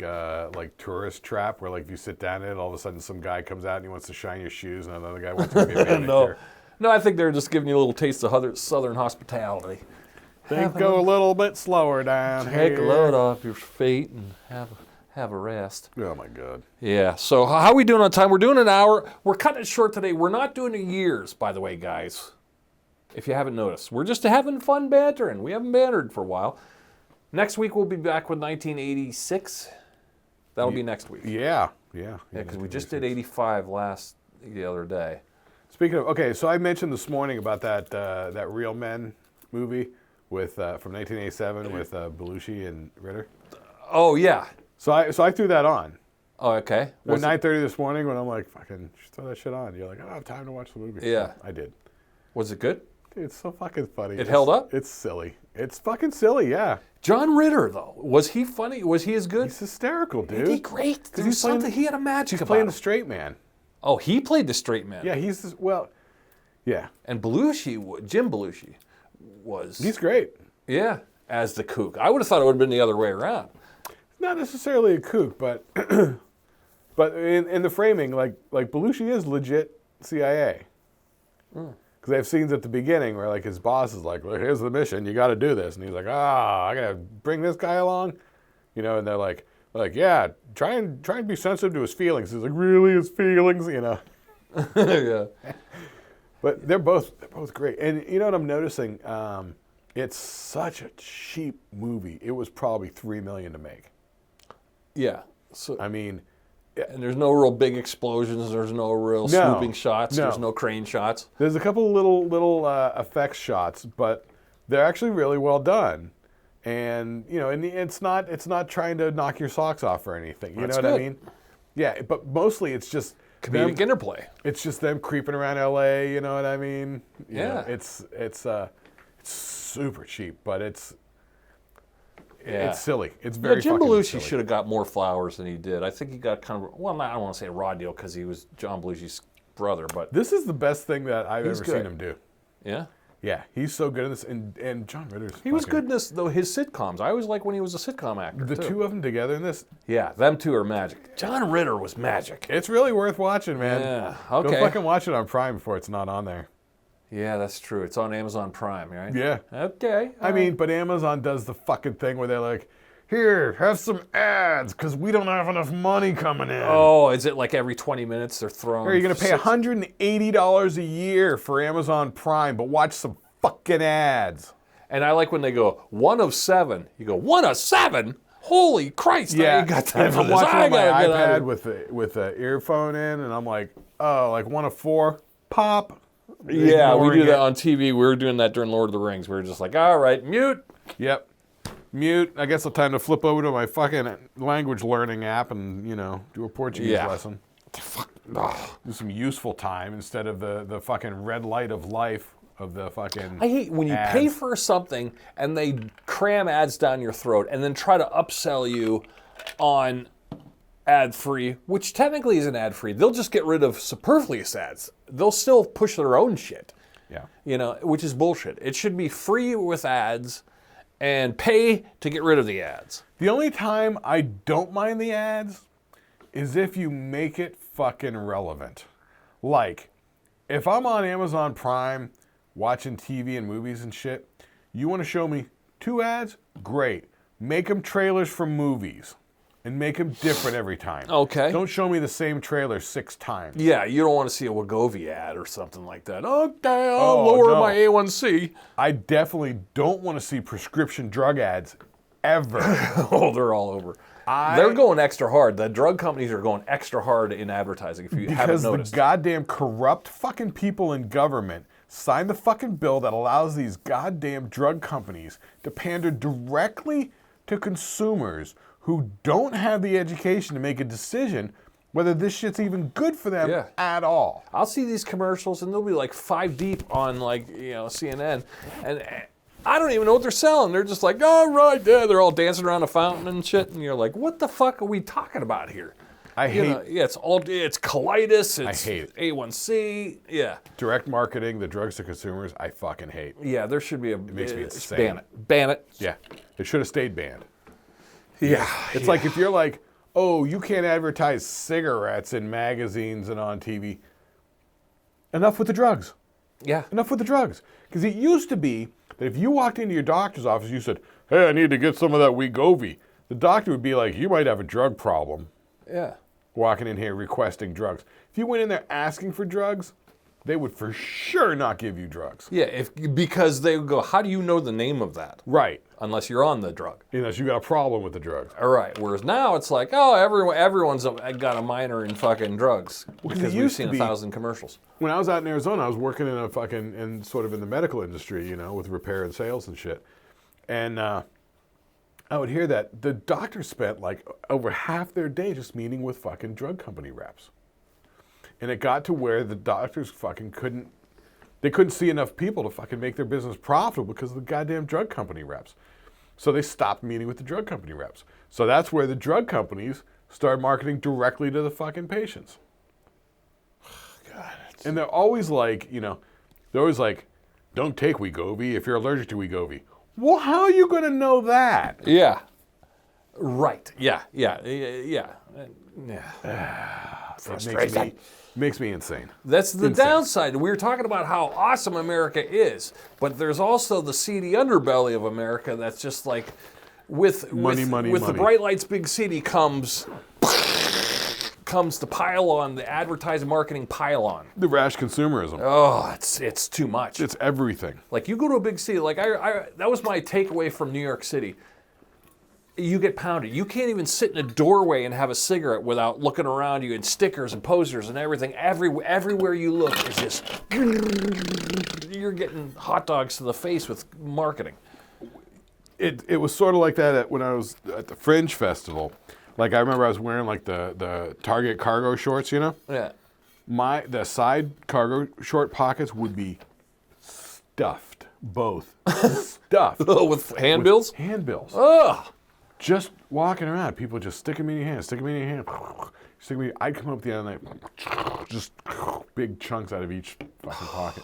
tourist trap where like if you sit down in it, all of a sudden some guy comes out and he wants to shine your shoes, and another guy wants to give you a manicure. No, I think they're just giving you a little taste of Southern hospitality. Think go a little bit slower down Take here. a load off your feet and have a rest. Oh my God. Yeah. So how are we doing on time? We're doing an hour. We're cutting it short today. We're not doing it years, by the way, guys. If you haven't noticed, we're just having fun bantering. We haven't bantered for a while. Next week we'll be back with 1986. That'll be next week. Yeah. Yeah, because we just did 85 the other day. Speaking of, okay, so I mentioned this morning about that Real Men movie with from 1987 with Belushi and Ritter. Oh yeah. So I threw that on. Oh okay. At Was it, 9:30 this morning when I'm like, fucking just throw that shit on. You're like, I don't have time to watch the movie. Yeah. I did. was it good? Dude, it's so fucking funny. It held up? It's silly. It's fucking silly, yeah. John Ritter though, was he funny? Was he as good? He's hysterical, dude. Isn't he great? There was he's playing- something he had a magic He's about playing him. the straight man. Oh, he played the straight man. Yeah, he's this, well, yeah. And Belushi, Jim Belushi, was He's great. yeah as the kook. I would have thought it would have been the other way around. not necessarily a kook, but but in the framing, like Belushi is legit CIA. Because they have scenes at the beginning where like his boss is like, well, here's the mission, you got to do this, and he's like, I gotta bring this guy along, you know, and they're like, yeah, try and be sensitive to his feelings. He's like, really, his feelings, you know. Yeah. But they're both great, and you know what I'm noticing? It's such a cheap movie. It was probably $3 million to make. Yeah. So I mean, and there's no real big explosions. There's no real swooping shots. There's no crane shots. There's a couple of little effects shots, but they're actually really well done. And you know, and it's not trying to knock your socks off or anything. You know what I mean? Yeah, but mostly it's just comedic interplay. It's just them creeping around LA. You know what I mean? You know, it's super cheap, but it's silly. It's very Jim fucking Belushi silly. should have got more flowers than he did. I think he got kind of, well, I don't want to say a raw deal because he was John Belushi's brother, but This is the best thing that I've ever good. seen him do. yeah. Yeah, he's so good in this, and John Ritter's. He was good in this, though, his sitcoms. I always like when he was a sitcom actor, The too. two of them together in this, Yeah, them two are magic. John Ritter was magic. it's really worth watching, man. Yeah, okay. Go fucking watch it on Prime before it's not on there. Yeah, that's true. It's on Amazon Prime, right? Yeah. Okay. I mean, but Amazon does the fucking thing where they're like, here, have some ads, because we don't have enough money coming in. Oh, is it like every 20 minutes they're throwing... Here, you're going to pay $180 a year for Amazon Prime, but watch some fucking ads. And I like when they go, 1 of 7. You go, 1 of 7? Holy Christ, I ain't got time and for I'm this. watching I on my gotta get out iPad of here. with the earphone in, and I'm like, oh, like 1 of 4, pop. Yeah, we Ignoring do that it. on TV. We were doing that during Lord of the Rings. We were just like, all right, mute. Yep. Mute. I guess it's time to flip over to my fucking language learning app and, you know, do a Portuguese lesson. Do some useful time instead of the fucking red light of life of the fucking I hate when you ads. pay for something and they cram ads down your throat and then try to upsell you on ad-free, which technically isn't ad-free. They'll just get rid of superfluous ads. They'll still push their own shit. Yeah. You know, which is bullshit. It should be free with ads and pay to get rid of the ads. The only time I don't mind the ads is if you make it fucking relevant. Like, if I'm on Amazon Prime watching TV and movies and shit, you want to show me 2 ads? Great. Make them trailers for movies and make them different every time. Okay. Don't show me the same trailer 6 times. Yeah, you don't want to see a Wegovy ad or something like that. Okay, I'll Oh, lower no. my A1C. I definitely don't want to see prescription drug ads ever. Oh, they're all over. They're going extra hard. The drug companies are going extra hard in advertising, if you haven't Because noticed. the goddamn corrupt fucking people in government signed the fucking bill that allows these goddamn drug companies to pander directly to consumers who don't have the education to make a decision whether this shit's even good for them at all. I'll see these commercials and they'll be like 5 deep on like, you know, CNN. And I don't even know what they're selling. They're just like, all right, yeah, they're all dancing around a fountain and shit. And you're like, what the fuck are we talking about here? I You hate know, it's colitis, it's hate it. A1C, yeah. direct marketing, the drugs to consumers. I fucking hate. Yeah, there should be a... It makes me insane. Ban it. Ban it. Yeah, it should have stayed banned. Yeah. It's like if you're like, oh, you can't advertise cigarettes in magazines and on TV. Enough with the drugs. Yeah. Enough with the drugs. Because it used to be that if you walked into your doctor's office, you said, hey, I need to get some of that Wegovy. The doctor would be like, you might have a drug problem Yeah. walking in here requesting drugs. If you went in there asking for drugs, they would for sure not give you drugs. Yeah, because they would go, how do you know the name of that? Right. Unless you're on the drug. Unless you got a problem with the drugs. All right. Whereas now it's like, oh, everyone's got a minor in fucking drugs because we've used seen to be- 1,000 commercials. When I was out in Arizona, I was working in a fucking, sort of in the medical industry, you know, with repair and sales and shit. And I would hear that the doctors spent like over half their day just meeting with fucking drug company reps. And it got to where the doctors fucking couldn't see enough people to fucking make their business profitable because of the goddamn drug company reps. So they stopped meeting with the drug company reps. So that's where the drug companies started marketing directly to the fucking patients. God. And they're always like, you know, don't take Wegovy if you're allergic to Wegovy. Well, how are you going to know that? Yeah. Right. Yeah. It makes me insane. That's the downside. We were talking about how awesome America is, but there's also the seedy underbelly of America that's just like, with the bright lights, big city comes to pile on the advertising marketing pile-on. The rash consumerism. Oh, it's too much. It's everything. Like you go to a big city, like I that was my takeaway from New York City. You get pounded. You can't even sit in a doorway and have a cigarette without looking around you and stickers and posters and everything. Everywhere you look is just, you're getting hot dogs to the face with marketing. It was sort of like that when I was at the Fringe festival. Like I remember I was wearing like the Target cargo shorts, you know? Yeah. The side cargo short pockets would be stuffed, both stuffed. With handbills? With handbills. Ugh. Just walking around, people just stick them in your hand, I'd come up at the end of the night, just big chunks out of each fucking pocket.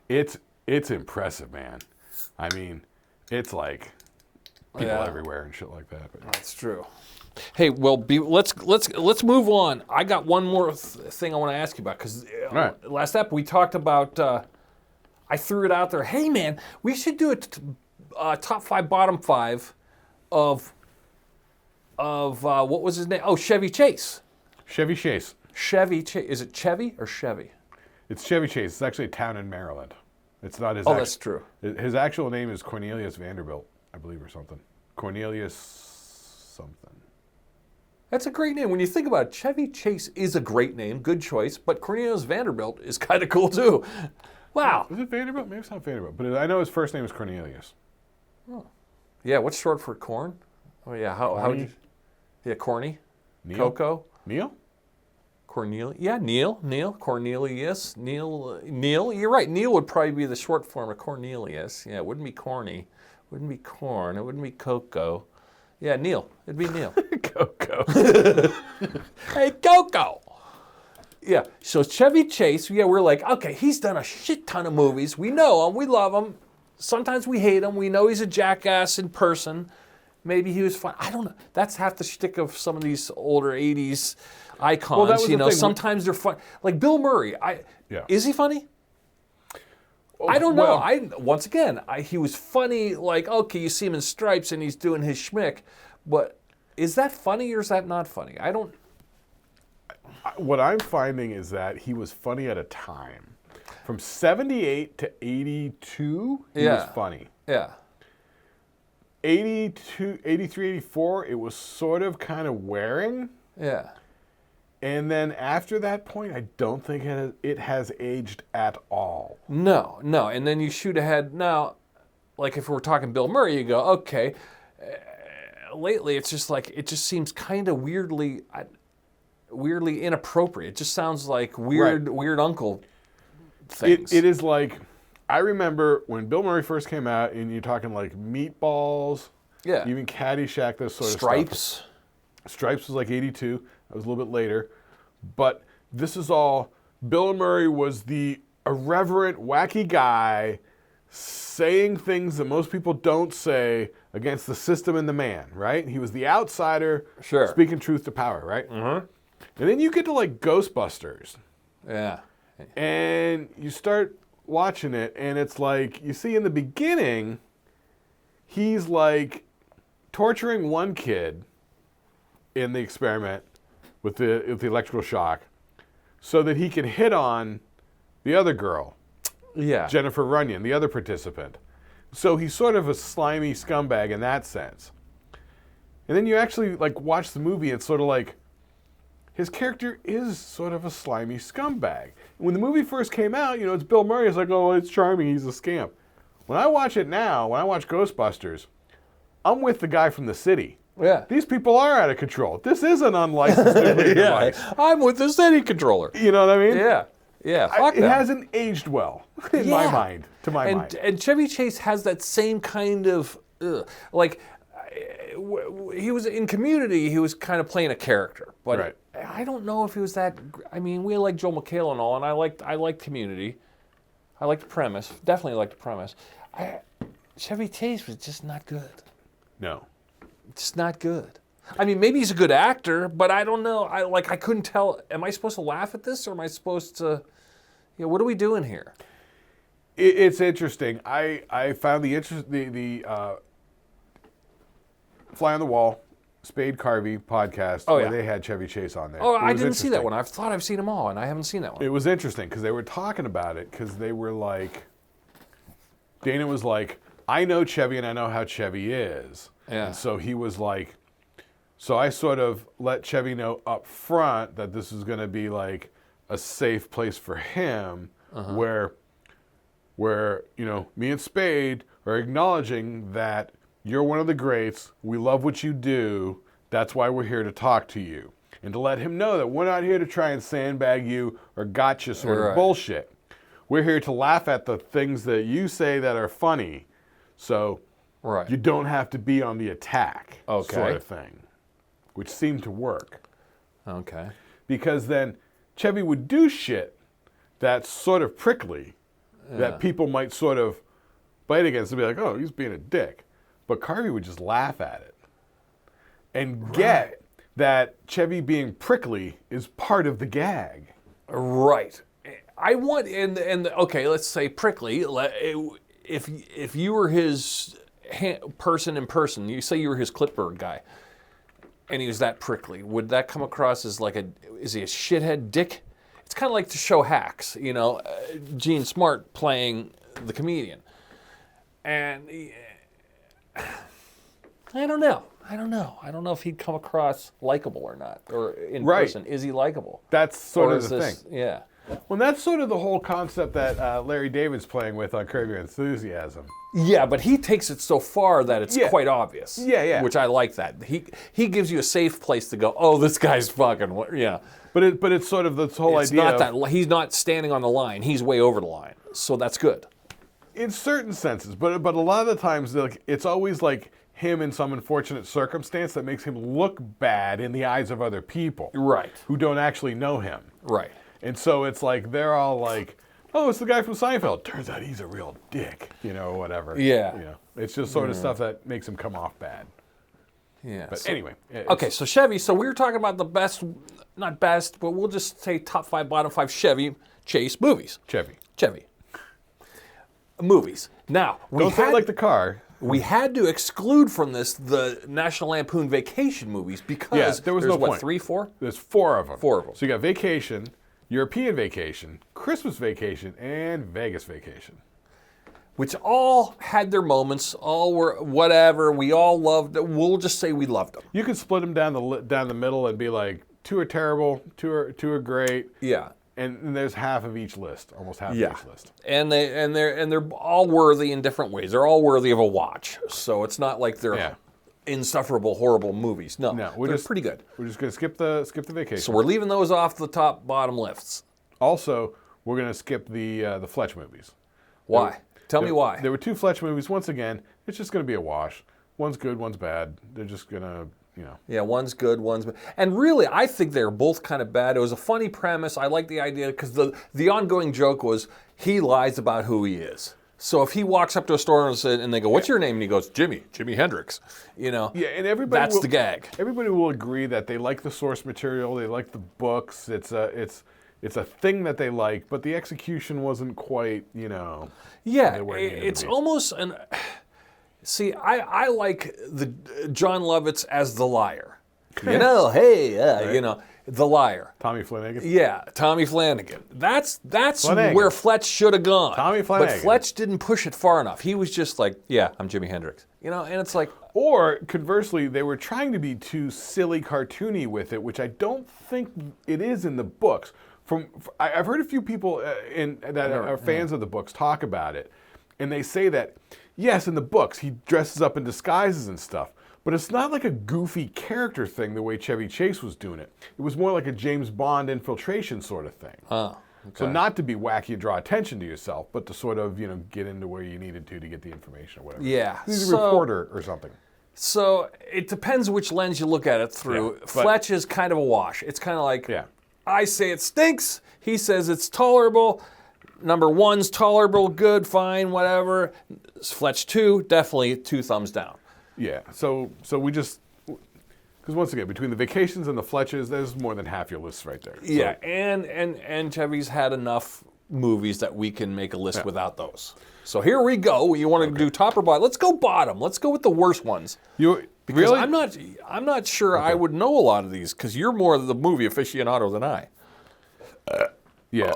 It's impressive, man. I mean, it's like people everywhere and shit like that. But. That's true. Hey, well, let's move on. I got one more thing I want to ask you about because last ep we talked about. I threw it out there. Hey, man, we should do a top 5, bottom 5 of what was his name? Oh, Chevy Chase. Chevy Chase. Chevy Chase. Is it Chevy or Chevy? It's Chevy Chase. It's actually a town in Maryland. It's not his. That's true. His actual name is Cornelius Vanderbilt, I believe, or something. Cornelius something. That's a great name. When you think about it, Chevy Chase is a great name, good choice, but Cornelius Vanderbilt is kind of cool too. Wow. Is it Vanderbilt? Maybe it's not Vanderbilt, but I know his first name is Cornelius. Oh. Yeah, what's short for corn? Oh yeah, how would you? Yeah, corny. Neil? Cocoa. Neil? Cornelius. Yeah, Neil. Cornelius. Neil. You're right. Neil would probably be the short form of Cornelius. Yeah, it wouldn't be corny. Wouldn't be corn. It wouldn't be cocoa. Yeah, Neil. It'd be Neil. Coco. Hey, Coco. Yeah, so Chevy Chase, we're like, okay, he's done a shit ton of movies. We know him. We love him. Sometimes we hate him. We know he's a jackass in person. Maybe he was fun. I don't know. That's half the shtick of some of these older 80s icons. Well, that was the thing. Sometimes they're fun. Like Bill Murray. Is he funny? I don't know. Once again, he was funny. Like, okay, you see him in Stripes and he's doing his schmick, but is that funny or is that not funny? I don't. What I'm finding is that he was funny at a time. From 78 to 82, he was funny. Yeah. 82, 83, 84, it was sort of kind of wearing. Yeah. And then after that point, I don't think it has aged at all. No. And then you shoot ahead. Now, like if we're talking Bill Murray, you go, okay. Lately, it's just like, it just seems kind of weirdly inappropriate. It just sounds like weird uncle things. It is like, I remember when Bill Murray first came out, and you're talking like Meatballs, even Caddyshack, this sort of stuff. Stripes was like 82. That was a little bit later. But this is all, Bill Murray was the irreverent, wacky guy saying things that most people don't say against the system and the man, right? He was the outsider speaking truth to power, right? Mm-hmm. And then you get to like Ghostbusters. Yeah. And you start watching it, and it's like, you see in the beginning, he's like torturing one kid in the experiment with the electrical shock so that he can hit on the other girl, Jennifer Runyon, the other participant. So he's sort of a slimy scumbag in that sense. And then you actually like watch the movie, it's sort of like, his character is sort of a slimy scumbag. When the movie first came out, it's Bill Murray. It's like, oh, it's charming. He's a scamp. When I watch it now, when I watch Ghostbusters, I'm with the guy from the city. Yeah. These people are out of control. This is an unlicensed nuclear device. I'm with the city controller. You know what I mean? Yeah. Yeah. It hasn't aged well in my mind, to my mind. And Chevy Chase has that same kind of, like, he was in Community, he was kind of playing a character. But I don't know if he was that, I mean, we like Joel McHale and all, and I liked Community. I liked the premise, definitely liked the premise. Chevy Chase was just not good. No. It's not good. I mean, maybe he's a good actor, but I don't know. I couldn't tell. Am I supposed to laugh at this, or am I supposed to? What are we doing here? It's interesting. I found the Fly on the Wall, Spade Carvey podcast where they had Chevy Chase on there. Oh, I didn't see that one. I thought I've seen them all, and I haven't seen that one. It was interesting because they were talking about it because they were like, Dana was like, I know Chevy and I know how Chevy is. Yeah. And so he was like, so I sort of let Chevy know up front that this is going to be like a safe place for him where me and Spade are acknowledging that you're one of the greats. We love what you do. That's why we're here to talk to you. And to let him know that we're not here to try and sandbag you or gotcha sort of bullshit. We're here to laugh at the things that you say that are funny. So you don't have to be on the attack sort of thing. Which seemed to work. Okay. Because then Chevy would do shit that's sort of prickly that people might sort of bite against and be like, oh, he's being a dick. But Carvey would just laugh at it and get that Chevy being prickly is part of the gag. Right. I want okay, let's say prickly. If you were his person in person, you say you were his clipboard guy, and he was that prickly, would that come across as like is he a shithead dick? It's kind of like the show Hacks, Gene Smart playing the comedian, and. I don't know. I don't know if he'd come across likable or not, or in person. Is he likable? That's sort of the thing. Yeah. Well, that's sort of the whole concept that Larry David's playing with on Curb Your Enthusiasm. Yeah, but he takes it so far that it's quite obvious. Yeah. Which I like that. He gives you a safe place to go, oh, this guy's fucking, yeah. But it's sort of this whole idea not that he's not standing on the line. He's way over the line. So that's good. In certain senses, but a lot of the times it's always like him in some unfortunate circumstance that makes him look bad in the eyes of other people. Right. Who don't actually know him. Right. And so it's like they're all like, oh, it's the guy from Seinfeld. Turns out he's a real dick, or whatever. Yeah. It's just sort of stuff that makes him come off bad. Yeah. But anyway. Okay, so Chevy, so we were talking about the best, not best, but we'll just say top 5, bottom 5 Chevy Chase movies. Chevy. Movies. Now, don't say it like the car. We had to exclude from this the National Lampoon Vacation movies because there was there's no point. 3, 4? There's 4 of them. 4 of them. So you got Vacation, European Vacation, Christmas Vacation, and Vegas Vacation. Which all had their moments, all were whatever, we all loved it. We'll just say we loved them. You could split them down the middle and be like, 2 are terrible, 2 are great. Yeah. And there's half of each list, almost half of each list. And they're all worthy in different ways. They're all worthy of a watch. So it's not like they're insufferable, horrible movies. No, they're pretty good. We're just gonna skip the Vacation. So we're leaving those off the top bottom lists. Also, we're gonna skip the Fletch movies. Why? Tell me why. There were 2 Fletch movies. Once again, it's just gonna be a wash. One's good, one's bad. They're just gonna. Yeah, one's good, one's bad. And really, I think they're both kind of bad. It was a funny premise. I like the idea because the ongoing joke was he lies about who he is. So if he walks up to a store and they go, what's your name? And he goes, Jimi Hendrix. Yeah, and everybody that's the gag. Everybody will agree that they like the source material, they like the books. It's a thing that they like, but the execution wasn't quite, Yeah, it's almost an... See, I like the John Lovitz as the liar. The liar. Tommy Flanagan? Yeah, Tommy Flanagan. That's where Fletch should have gone. Tommy Flanagan. But Fletch didn't push it far enough. He was just like, yeah, I'm Jimi Hendrix. And it's like... Or, conversely, they were trying to be too silly cartoony with it, which I don't think it is in the books. I've heard a few people that are fans of the books talk about it, and they say that, yes, in the books, he dresses up in disguises and stuff, but it's not like a goofy character thing the way Chevy Chase was doing it. It was more like a James Bond infiltration sort of thing. Oh, okay. So not to be wacky and draw attention to yourself, but to sort of, get into where you needed to get the information or whatever. Yeah. He's a reporter or something. So it depends which lens you look at it through. Yeah, Fletch is kind of a wash. It's kind of like, I say it stinks, he says it's tolerable. Number 1's tolerable, good, fine, whatever. Fletch 2, definitely 2 thumbs down. Yeah. So we just, because once again, between the Vacations and the Fletches, there's more than half your list right there. Yeah, So, and Chevy's had enough movies that we can make a list without those. So here we go. You want to do top or bottom? Let's go bottom. Let's go with the worst ones. you Because really? I'm not sure I would know a lot of these because you're more the movie aficionado than I. Yeah.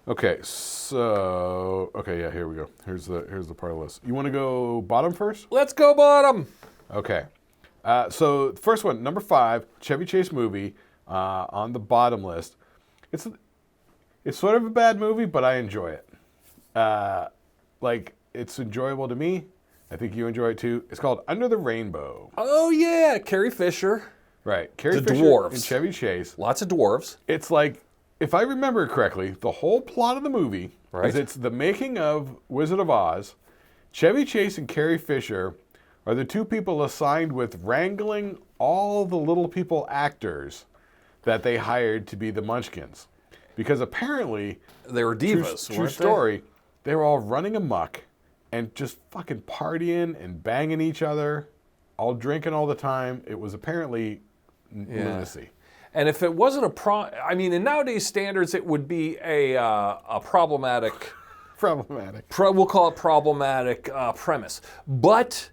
Okay. So yeah, here we go. Here's the part of the list. You want to go bottom first? Let's go bottom. Okay. So first one, number 5, Chevy Chase movie on the bottom list. It's sort of a bad movie, but I enjoy it. Like, it's enjoyable to me. I think you enjoy it too. It's called Under the Rainbow. Oh yeah, Carrie Fisher. Right. Carrie The Fisher dwarves. and Chevy Chase. Lots of dwarves. It's like, if I remember correctly, the whole plot of the movie is it's the making of Wizard of Oz. Chevy Chase and Carrie Fisher are the two people assigned with wrangling all the little people actors that they hired to be the Munchkins. Because apparently, They were divas. true weren't story, they were all running amok and just fucking partying and banging each other, all drinking all the time. It was apparently lunacy. And if it wasn't I mean, in nowadays standards, it would be a problematic. Problematic. We'll call it problematic premise. But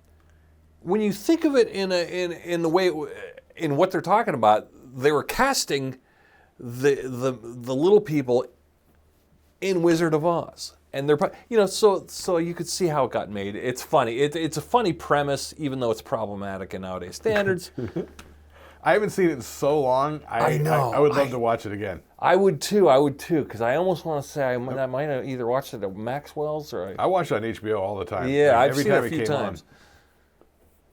when you think of it in the way in what they're talking about, they were casting the little people in Wizard of Oz, and they're so you could see how it got made. It's funny. It's a funny premise, even though it's problematic in nowadays standards. I haven't seen it in so long. I know. I would love to watch it again. I would too, because I almost want to say I might have either watched it at Maxwell's or I watch it on HBO all the time. yeah, I've every seen time it a few came times. on.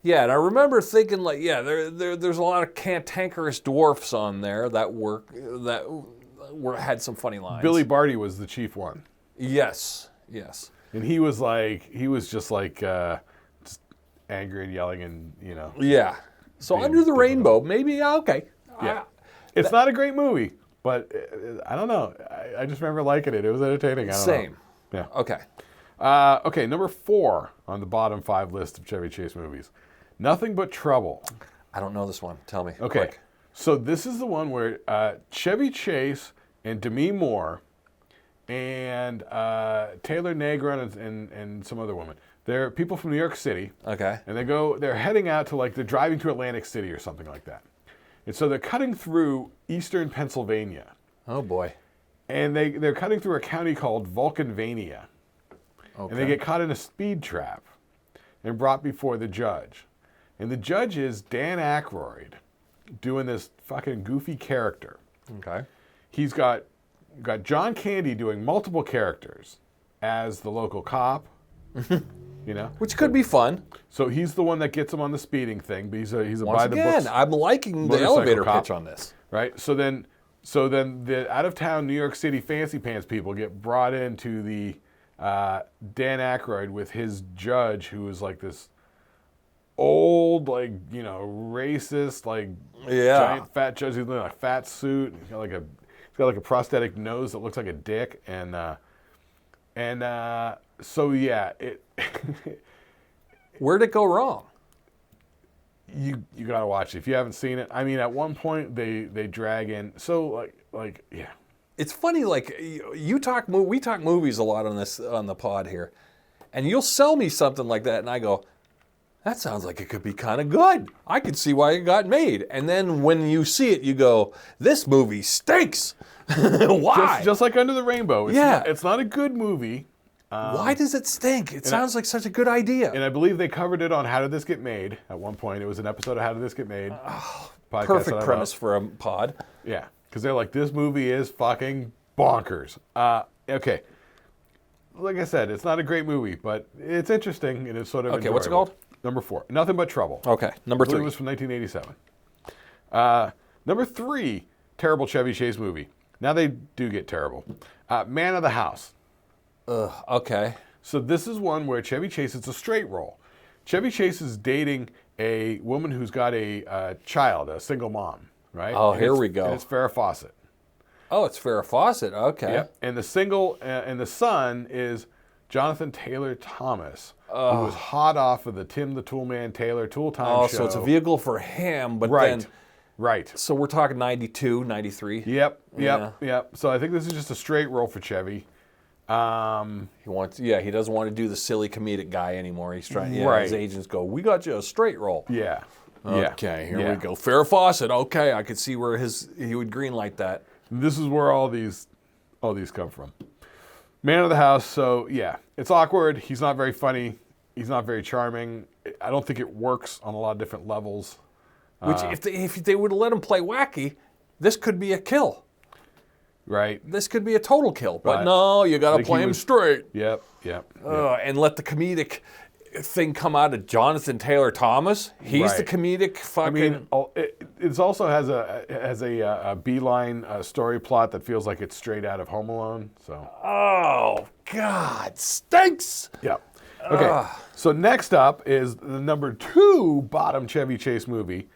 Yeah, and I remember thinking like, there's a lot of cantankerous dwarfs on there that had some funny lines. Billy Barty was the chief one, Yes. and he was just angry and yelling and Yeah. So Being Under the difficult. Rainbow, maybe okay. Yeah. It's not a great movie, but I don't know. I just remember liking it. It was entertaining. I don't Same. know. Okay. Yeah. Okay, number 4 on the bottom 5 list of Chevy Chase movies. Nothing But Trouble. I don't know this one. Tell me. Okay. Quick. So this is the one where Chevy Chase and Demi Moore and Taylor Negron and some other woman. They're people from New York City. Okay. And they're heading out to they're driving to Atlantic City or something like that. And so they're cutting through eastern Pennsylvania. Oh boy. And they're cutting through a county called Vulcanvania. Okay. And they get caught in a speed trap and brought before the judge. And the judge is Dan Aykroyd doing this fucking goofy character. Okay. He's got John Candy doing multiple characters as the local cop. Which could be fun. So he's the one that gets him on the speeding thing, but he's a Once by the again, books, I'm liking the motorcycle elevator cop. pitch on this. right? So then the out of town New York City fancy pants people get brought into the Dan Aykroyd with his judge, who is like this old, racist, giant fat judge who's in a fat suit. He's got like a prosthetic nose that looks like a dick, so yeah, it. Where'd it go wrong? You gotta watch it if you haven't seen it. I mean, at one point they drag in yeah. It's funny, we talk movies a lot on the pod here, and you'll sell me something like that, and I go, that sounds like it could be kind of good. I could see why it got made. And then when you see it, you go, this movie stinks. Why? Just like Under the Rainbow. It's not a good movie. Why does it stink? It sounds like such a good idea. And I believe they covered it on How Did This Get Made at one point. It was an episode of How Did This Get Made. Podcast Perfect premise for a pod. Yeah, because they're like, this movie is fucking bonkers. Okay. Like I said, it's not a great movie, but it's interesting and it's sort of Okay, what's it enjoyable. called? Number 4, Nothing But Trouble. Okay, number I believe 3. It was from 1987. Number 3, terrible Chevy Chase movie. Now they do get terrible. Man of the House. Okay. So this is one where Chevy Chase, it's a straight role. Chevy Chase is dating a woman who's got a child, a single mom, right? Oh, And here it's- we go. And it's Farrah Fawcett. Oh, it's Farrah Fawcett. Okay. Yep. And the son is Jonathan Taylor Thomas, who was hot off of the Tim the Toolman Taylor Tool Time show. Oh, so it's a vehicle for him, but Right. then... Right. So we're talking 92, 93. Yep. So I think this is just a straight role for Chevy. He doesn't want to do the silly comedic guy anymore. He's trying. Right. His agents go, "We got you a straight role." Yeah. Okay, here we go. Farrah Fawcett. Okay, I could see where he would greenlight that. This is where all these come from. Man of the house. So yeah, it's awkward. He's not very funny. He's not very charming. I don't think it works on a lot of different levels. Which, if they would have let him play wacky, this could be a kill. Right. This could be a total kill. But no, you got to play him straight. Yep. And let the comedic thing come out of Jonathan Taylor Thomas. He's the comedic fucking. I mean, it also has a beeline story plot that feels like it's straight out of Home Alone. So. Oh God, stinks. Yep. Okay. So next up is the number 2 bottom Chevy Chase movie,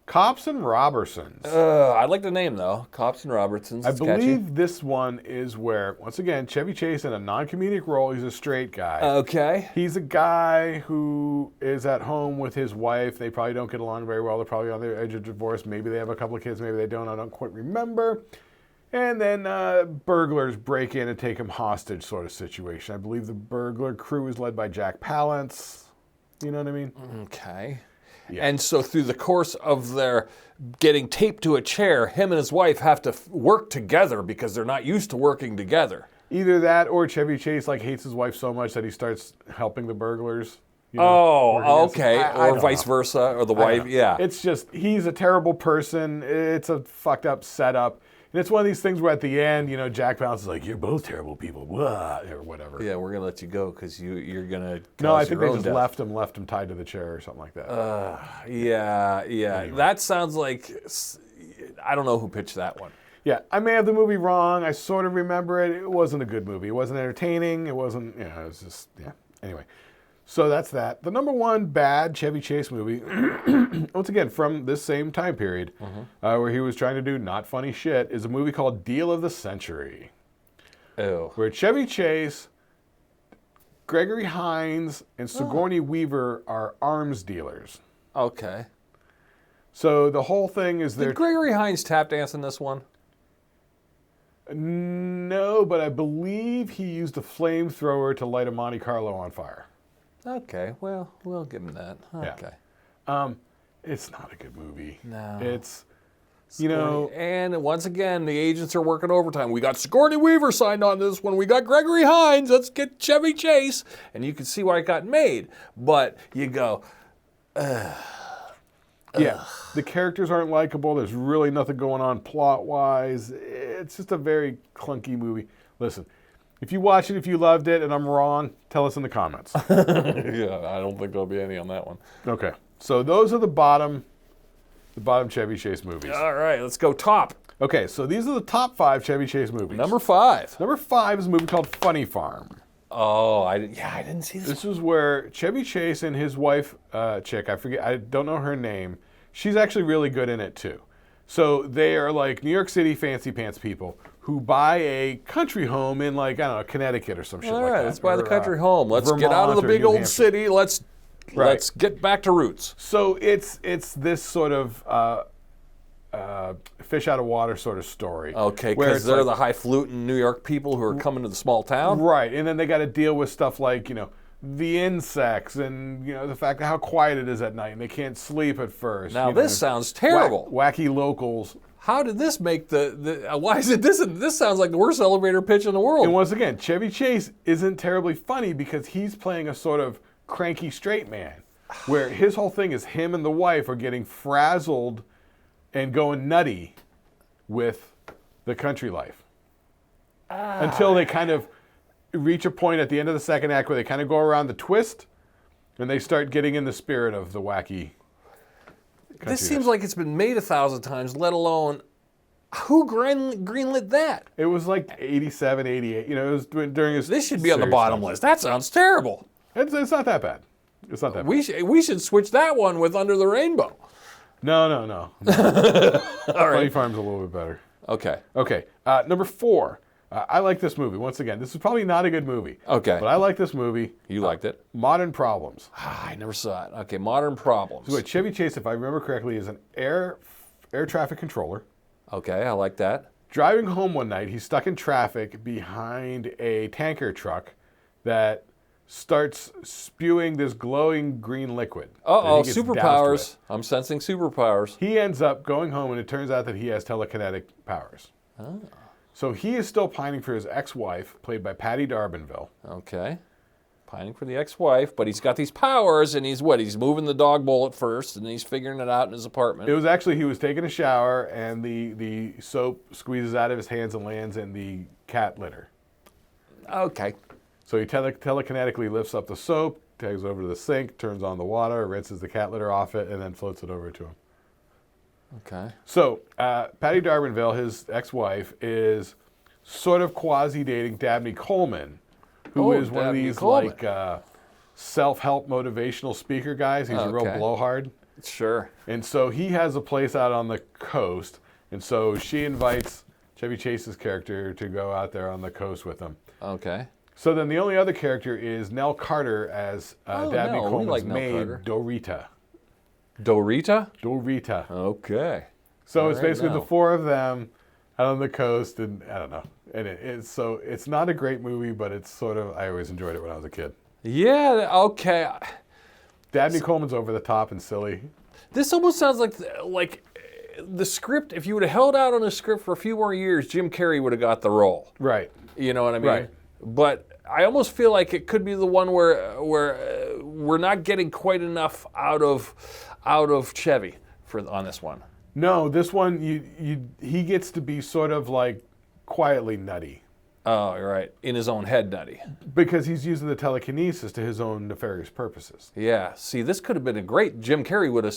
Cops and Robertsons. I like the name though, Cops and Robertsons. I It's believe catchy. this one is where, once again, Chevy Chase in a non-comedic role. He's a straight guy. Okay. He's a guy who is at home with his wife. They probably don't get along very well. They're probably on the edge of divorce. Maybe they have a couple of kids. Maybe they don't. I don't quite remember. And then burglars break in and take him hostage sort of situation. I believe the burglar crew is led by Jack Palance. You know what I mean? Okay. Yeah. And so through the course of their getting taped to a chair, him and his wife have to work together because they're not used to working together. Either that or Chevy Chase hates his wife so much that he starts helping the burglars. You know, Oh, okay. I Or don't vice know. versa, or the wife. Yeah. It's just, he's a terrible person. It's a fucked up setup. And it's one of these things where at the end, Jack Palance is like, "You're both terrible people," blah, or whatever. Yeah, we're gonna let you go because you're gonna. No, I cause think your they own just death. left him tied to the chair or something like that. Yeah. Anyway. That sounds like I don't know who pitched that one. Yeah, I may have the movie wrong. I sort of remember it. It wasn't a good movie. It wasn't entertaining. It wasn't, it was just, yeah. Anyway, so that's that. The number 1 bad Chevy Chase movie, once again, from this same time period, where he was trying to do not funny shit, is a movie called Deal of the Century. Ew. Where Chevy Chase, Gregory Hines, and Sigourney Weaver are arms dealers. Okay. So the whole thing is Did Gregory Hines tap dance in this one? No, but I believe he used a flamethrower to light a Monte Carlo on fire. Okay, well, we'll give him that. Yeah. Okay. It's not a good movie. No. It's, And once again, the agents are working overtime. We got Sigourney Weaver signed on this one. We got Gregory Hines. Let's get Chevy Chase. And you can see why it got made. But you go, yeah, the characters aren't likable. There's really nothing going on plot-wise. It's just a very clunky movie. Listen, if you watch it, if you loved it, and I'm wrong, tell us in the comments. yeah, I don't think there'll be any on that one. Okay, so those are the bottom Chevy Chase movies. All right, let's go top. Okay, so these are the top 5 Chevy Chase movies. Number 5. Number 5 is a movie called Funny Farm. Oh, I didn't see this. This is where Chevy Chase and his wife, chick, I don't know her name. She's actually really good in it too. So they are like New York City fancy pants people who buy a country home in I don't know, Connecticut or some shit All like right, that. let's buy the or, country home. Let's get out of Vermont the or big New old Hampshire. city. Let's get back to roots. So it's this sort of fish out of water sort of story. Okay, where because it's they're like- the highfalutin New York people who are coming to the small town. Right, and then they got to deal with stuff like, the insects and, the fact that how quiet it is at night and they can't sleep at first. Now this sounds terrible. Wacky locals. How did this make why is it this? This sounds like the worst elevator pitch in the world. And once again, Chevy Chase isn't terribly funny because he's playing a sort of cranky straight man, where his whole thing is him and the wife are getting frazzled and going nutty with the country life. Until they kind of reach a point at the end of the second act where they kind of go around the twist and they start getting in the spirit of the wacky country. This seems like it's been made 1,000 times, let alone who greenlit that? It was like 87, 88. It was during his. This should be on the series bottom time. list. That sounds terrible. It's not that bad. It's not that bad. We should switch that one with Under the Rainbow. No. All Funny right. Farm's a little bit better. Okay. Okay, number 4. I like this movie. Once again, this is probably not a good movie. Okay. But I like this movie. You liked it? Modern Problems. I never saw it. Okay, Modern Problems. So Chevy Chase, if I remember correctly, is an air traffic controller. Okay, I like that. Driving home one night, he's stuck in traffic behind a tanker truck that starts spewing this glowing green liquid. Uh-oh, that he gets doused superpowers. with. I'm sensing superpowers. He ends up going home, and it turns out that he has telekinetic powers. Oh. So he is still pining for his ex-wife, played by Patty D'Arbanville. Okay. Pining for the ex-wife, but he's got these powers, and he's moving the dog bowl at first, and he's figuring it out in his apartment. It was actually, he was taking a shower, and the soap squeezes out of his hands and lands in the cat litter. Okay. So he telekinetically lifts up the soap, takes it over to the sink, turns on the water, rinses the cat litter off it, and then floats it over to him. Okay. So Patty D'Arbanville, his ex-wife, is sort of quasi-dating Dabney Coleman, who is one of Dabney these Coleman. like self-help motivational speaker guys. He's a real Okay. blowhard. Sure. And so he has a place out on the coast, and so she invites Chevy Chase's character to go out there on the coast with him. Okay. So then the only other character is Nell Carter as Dabney Nell. We Coleman's like Nell maid, Carter. Dorita. Dorita? Dorita. Okay. So All it's right, basically now. the four of them out on the coast, and I don't know. And it's not a great movie, but it's sort of, I always enjoyed it when I was a kid. Yeah, okay. Dabney Coleman's over the top and silly. This almost sounds like the script, if you would have held out on the script for a few more years, Jim Carrey would have got the role. Right. You know what I mean? Right. But I almost feel like it could be the one where we're not getting quite enough out of Chevy on this one. No, this one he gets to be sort of like quietly nutty Oh, you're right. In his own head, nutty. because he's using the telekinesis to his own nefarious purposes. Yeah. See, this could have been a great. Jim Carrey would have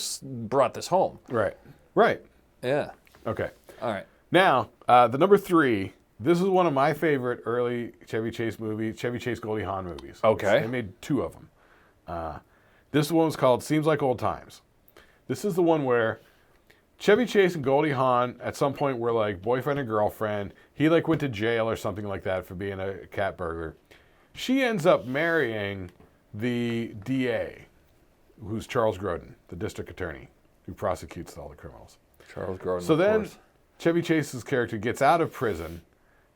brought this home. Right. Right. Yeah. Okay. All right. Now, the number 3. This is one of my favorite early Chevy Chase movies, Chevy Chase Goldie Hawn movies. Okay. They made 2 of them. This one was called Seems Like Old Times. This is the one where Chevy Chase and Goldie Hawn at some point were like boyfriend and girlfriend. He like went to jail or something like that for being a cat burglar. She ends up marrying the DA, who's Charles Grodin, the district attorney, who prosecutes all the criminals. Charles Grodin. So of then course. Chevy Chase's character gets out of prison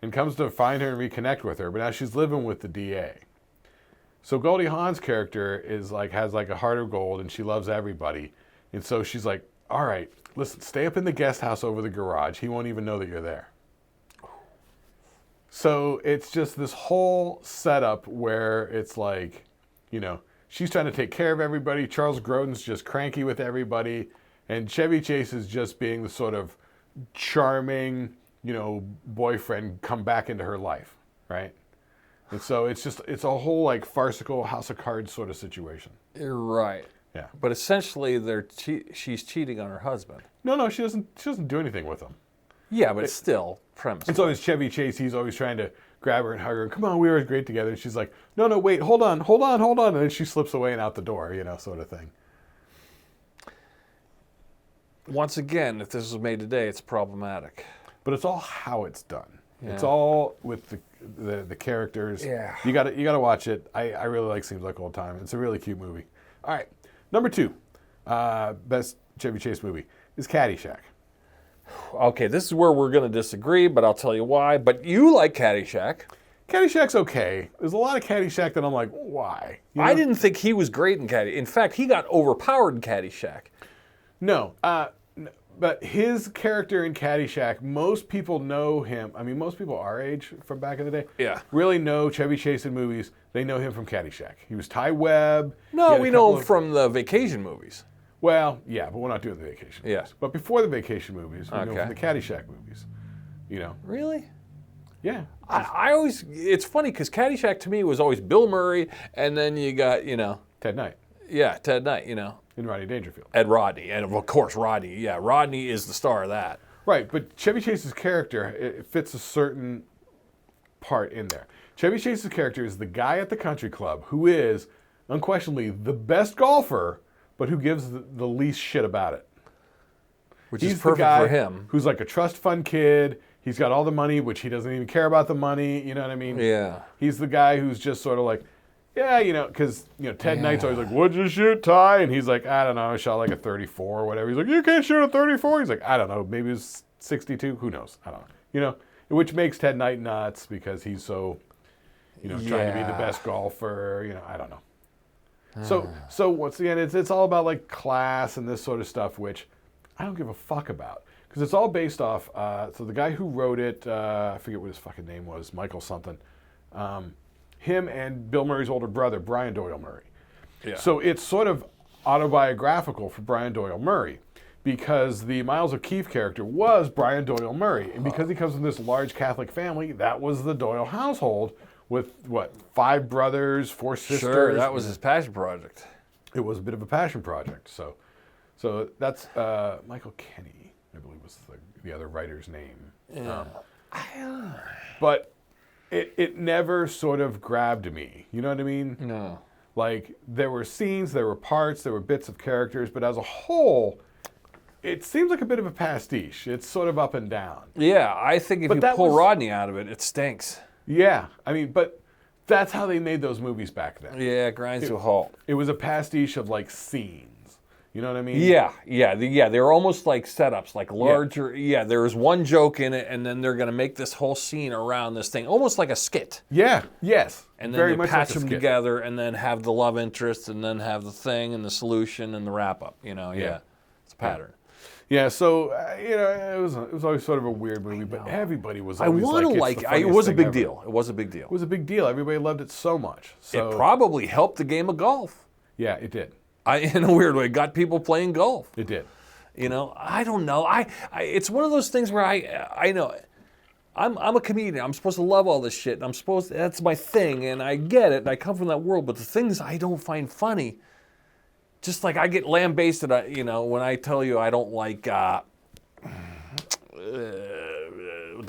and comes to find her and reconnect with her, but now she's living with the DA. So Goldie Hawn's character is like has like a heart of gold and she loves everybody. And so she's like, all right, listen, stay up in the guest house over the garage. He won't even know that you're there. So it's just this whole setup where it's like, you know, she's trying to take care of everybody. Charles Grodin's just cranky with everybody. And Chevy Chase is just being the sort of charming, you know, boyfriend come back into her life, right? And so it's a whole like farcical House of Cards sort of situation. You're right. Yeah. But essentially, she's cheating on her husband. No, she doesn't do anything with him. Yeah, but it's still premise. And so is Chevy Chase. He's always trying to grab her and hug her. Come on, we were great together. And she's like, no, wait, hold on. And then she slips away and out the door, you know, sort of thing. Once again, if this was made today, it's problematic. But it's all how it's done. Yeah. It's all with the characters. Yeah. You gotta watch it. I really like Seems Like Old Time. It's a really cute movie. All right. Number 2, best Chevy Chase movie is Caddyshack. Okay, this is where we're going to disagree, but I'll tell you why. But you like Caddyshack. Caddyshack's okay. There's a lot of Caddyshack that I'm like, why? You know? I didn't think he was great in Caddyshack. In fact, he got overpowered in Caddyshack. No. But his character in Caddyshack, most people know him. I mean, most people our age from back in the day Yeah. really know Chevy Chase in movies. They know him from Caddyshack. He was Ty Webb. He No, had a we know couple him of- from the vacation movies. Well, yeah, but we're not doing the vacation movies. Yeah. But before the vacation movies, we know him Okay. from the Caddyshack movies. You know? Really? Yeah. I always, it's funny because Caddyshack to me was always Bill Murray, and then you got, Ted Knight Ted Knight, and Rodney Dangerfield. and Rodney. And of course, Rodney. Yeah, Rodney is the star of that. Right, but Chevy Chase's character, it fits a certain part in there. Chevy Chase's character is the guy at the country club who is unquestionably the best golfer, but who gives the least shit about it. Which He's is perfect the guy for him. who's like a trust fund kid. He's got all the money, which he doesn't even care about the money. You know what I mean? Yeah. He's the guy who's just sort of like, yeah, because Ted Knight's always like, "What'd you shoot, Ty?" And he's like, "I don't know, I shot like a 34 or whatever." He's like, "You can't shoot a 34." He's like, "I don't know, maybe it's 62. Who knows? I don't know." Which makes Ted Knight nuts because he's so, trying to be the best golfer. I don't know. So once again, it's all about like class and this sort of stuff, which I don't give a fuck about. Because it's all based off, so the guy who wrote it, I forget what his fucking name was, Michael something, him and Bill Murray's older brother, Brian Doyle Murray. Yeah. So it's sort of autobiographical for Brian Doyle Murray because the Miles O'Keefe character was Brian Doyle Murray. And because he comes from this large Catholic family, that was the Doyle household with, 5 brothers, 4 sisters. Sure, that was his passion project. It was a bit of a passion project. So that's Michael Kenny, I believe was the other writer's name. Yeah. But it never sort of grabbed me. You know what I mean? No. Like, there were scenes, there were parts, there were bits of characters, but as a whole, it seems like a bit of a pastiche. It's sort of up and down. Yeah, I think if you pull Rodney out of it, it stinks. Yeah, I mean, but that's how they made those movies back then. Yeah, it grinds to a halt. It was a pastiche of, like, scenes. You know what I mean? Yeah. They were almost like setups, like larger. Yeah, there was one joke in it, and then they're going to make this whole scene around this thing, almost like a skit. Yeah, yes. And then very they much patch like a them skit. together, and then have the love interest, and then have the thing, and the solution, and the wrap-up. Yeah. It's a pattern. Yeah, so, it was always sort of a weird movie, but everybody was always it was a big deal. It was a big deal. It was a big deal. Everybody loved it so much. So, It probably helped the game of golf. Yeah, it did. In a weird way, got people playing golf. It did. I don't know. It's one of those things where I know I'm a comedian. I'm supposed to love all this shit. That's my thing, and I get it. And I come from that world, but the things I don't find funny, just like I get lambasted. When I tell you I don't like the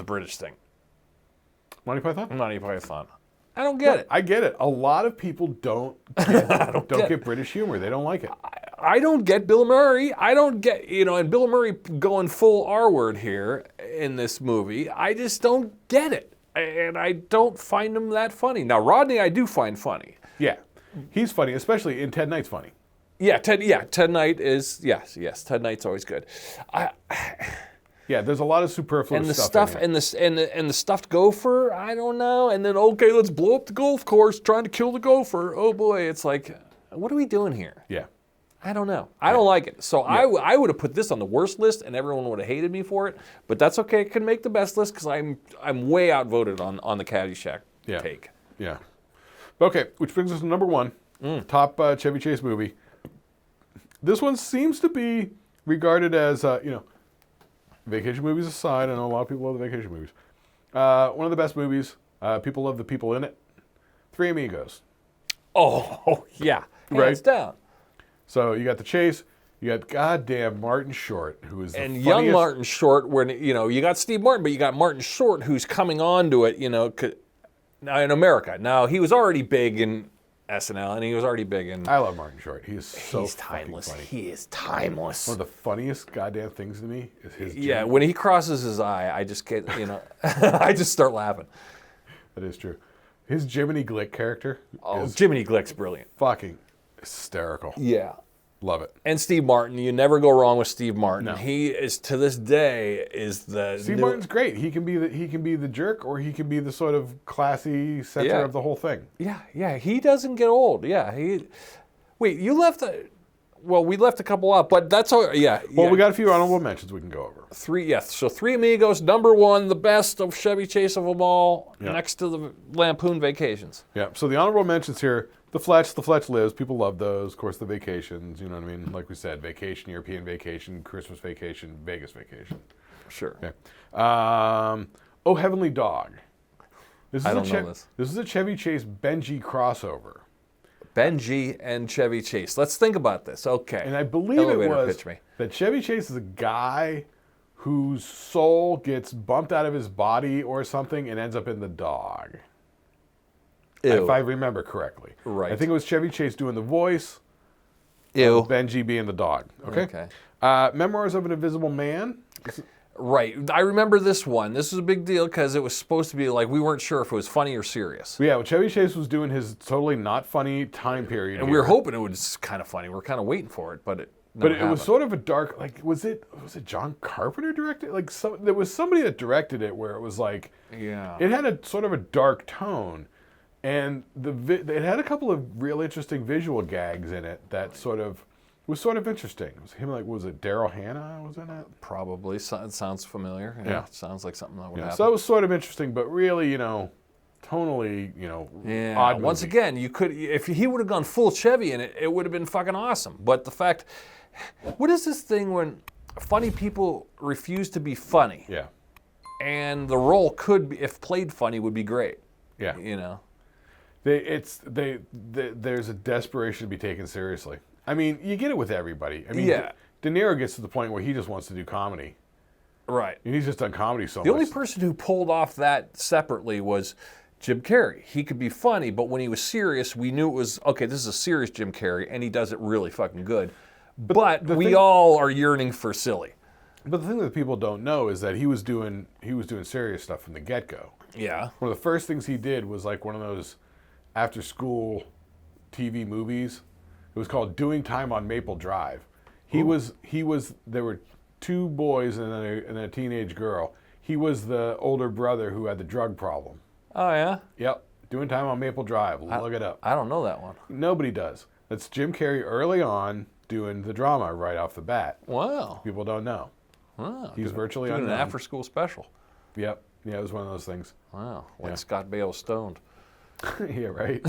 British thing. Monty Python? Monty Python. I don't get it. I get it. A lot of people don't get British humor. They don't like it. I don't get Bill Murray. I don't get, and Bill Murray going full R word here in this movie. I just don't get it. And I don't find him that funny. Now, Rodney, I do find funny. Yeah. He's funny, especially in Ted Knight's funny. Yeah, Ted Knight is, yes, Ted Knight's always good. Yeah, there's a lot of superfluous stuff. And the stuffed gopher, I don't know. And then, okay, let's blow up the golf course trying to kill the gopher. Oh boy, it's like, what are we doing here? Yeah. I don't know. I don't like it. So I would have put this on the worst list, and everyone would have hated me for it. But that's okay. It can make the best list because I'm way outvoted on the Caddyshack take. Yeah. Okay, which brings us to number 1, top Chevy Chase movie. This one seems to be regarded as, vacation movies aside, I know a lot of people love the vacation movies. One of the best movies. People love the people in it. Three Amigos. Oh, yeah. Hands down. So you got the Chase, you got goddamn Martin Short, who is the funniest. Young Martin Short, where, you got Steve Martin, but you got Martin Short who's coming on to it, now in America. Now, he was already big in SNL, and he was already big in... I love Martin Short. He's timeless. Funny. He is timeless. One of the funniest goddamn things to me is his... Yeah, when he crosses his eye, I just get, I just start laughing. That is true. His Jiminy Glick character is Jiminy Glick's brilliant. Fucking hysterical. Yeah. Love it. And Steve Martin, you never go wrong with Steve Martin. No. He is, to this day, Steve Martin's great. He can be the jerk, or he can be the sort of classy center of the whole thing. Yeah. He doesn't get old. Yeah. Wait, you left we left a couple out, but that's all. Yeah. Well, we got a few honorable mentions we can go over. So Three Amigos, number 1, the best of Chevy Chase of them all, next to the Lampoon Vacations. Yeah. So the honorable mentions here. The Fletch Lives. People love those. Of course, the vacations. You know what I mean? Like we said, vacation, European vacation, Christmas vacation, Vegas vacation. Sure. Okay. Oh Heavenly Dog. I don't know this. This is a Chevy Chase Benji crossover. Benji and Chevy Chase. Let's think about this. Okay. And I believe it was that Chevy Chase is a guy whose soul gets bumped out of his body or something and ends up in the dog. Ew. If I remember correctly. Right. I think it was Chevy Chase doing the voice. Ew. Benji being the dog. Okay. Okay. Memoirs of an Invisible Man. Right. I remember this one. This was a big deal because it was supposed to be like we weren't sure if it was funny or serious. Yeah, well, Chevy Chase was doing his totally not funny time period. And we were hoping it was kind of funny. We were kind of waiting for it, but it was sort of a dark, like, was it John Carpenter directed? Like, there was somebody that directed it where it was like, yeah, it had a sort of a dark tone, and it had a couple of real interesting visual gags in it that was sort of interesting. It was him, like, was it Daryl Hannah was in it? Probably. It sounds familiar. Yeah. It sounds like something that would happen. So that was sort of interesting, but really, tonally, odd Once movie. again, you could, if he would have gone full Chevy in it, it would have been fucking awesome. But the fact, what is this thing when funny people refuse to be funny? Yeah. And the role could be, if played funny, would be great. Yeah. There's a desperation to be taken seriously. I mean, you get it with everybody. I mean, Yeah. De Niro gets to the point where he just wants to do comedy. Right. And he's just done comedy so much. The only person who pulled off that separately was Jim Carrey. He could be funny, but when he was serious, we knew it was, okay, this is a serious Jim Carrey, and he does it really fucking good. But we all are yearning for silly. But the thing that people don't know is that he was doing serious stuff from the get-go. Yeah. One of the first things he did was like one of those after-school TV movies. It was called Doing Time on Maple Drive. There were two boys and a teenage girl. He was the older brother who had the drug problem. Oh, yeah? Yep. Doing Time on Maple Drive. Look it up. I don't know that one. Nobody does. That's Jim Carrey early on doing the drama right off the bat. Wow. People don't know. Wow. He's virtually doing unknown. an after-school special. Yep. Yeah, it was one of those things. Wow. Like Yeah. Scott Baio stoned. Yeah, right.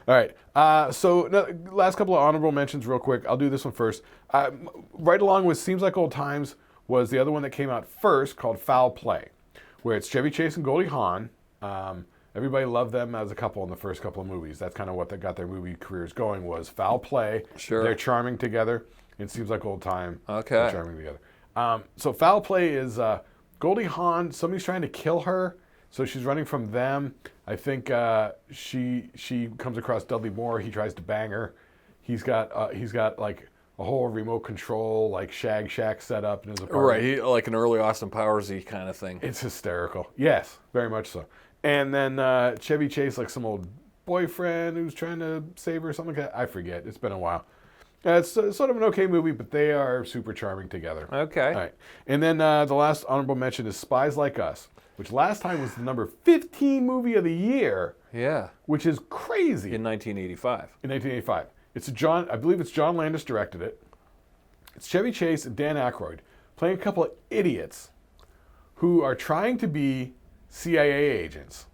All right. Last couple of honorable mentions real quick. I'll do this one first. Right along with Seems Like Old Times was the other one that came out first called Foul Play, where it's Chevy Chase and Goldie Hawn. Everybody loved them as a couple in the first couple of movies. That's kind of what got their movie careers going was Foul Play. Sure. They're charming together. It Seems Like Old Time. Okay. They're charming together. So Foul Play is Goldie Hawn. Somebody's trying to kill her. So she's running from them. I think she comes across Dudley Moore. He tries to bang her. He's got like a whole remote control like Shag Shack set up in his apartment. Right, like an early Austin Powers-y kind of thing. It's hysterical. Yes, very much so. And then Chevy Chase, like some old boyfriend who's trying to save her or something like that. I forget. It's been a while. It's sort of an okay movie, but they are super charming together. Okay. All right. And then the last honorable mention is Spies Like Us, which last time was the number 15 movie of the year. Yeah. Which is crazy. In 1985. In 1985. I believe it's John Landis directed it. It's Chevy Chase and Dan Aykroyd playing a couple of idiots who are trying to be CIA agents.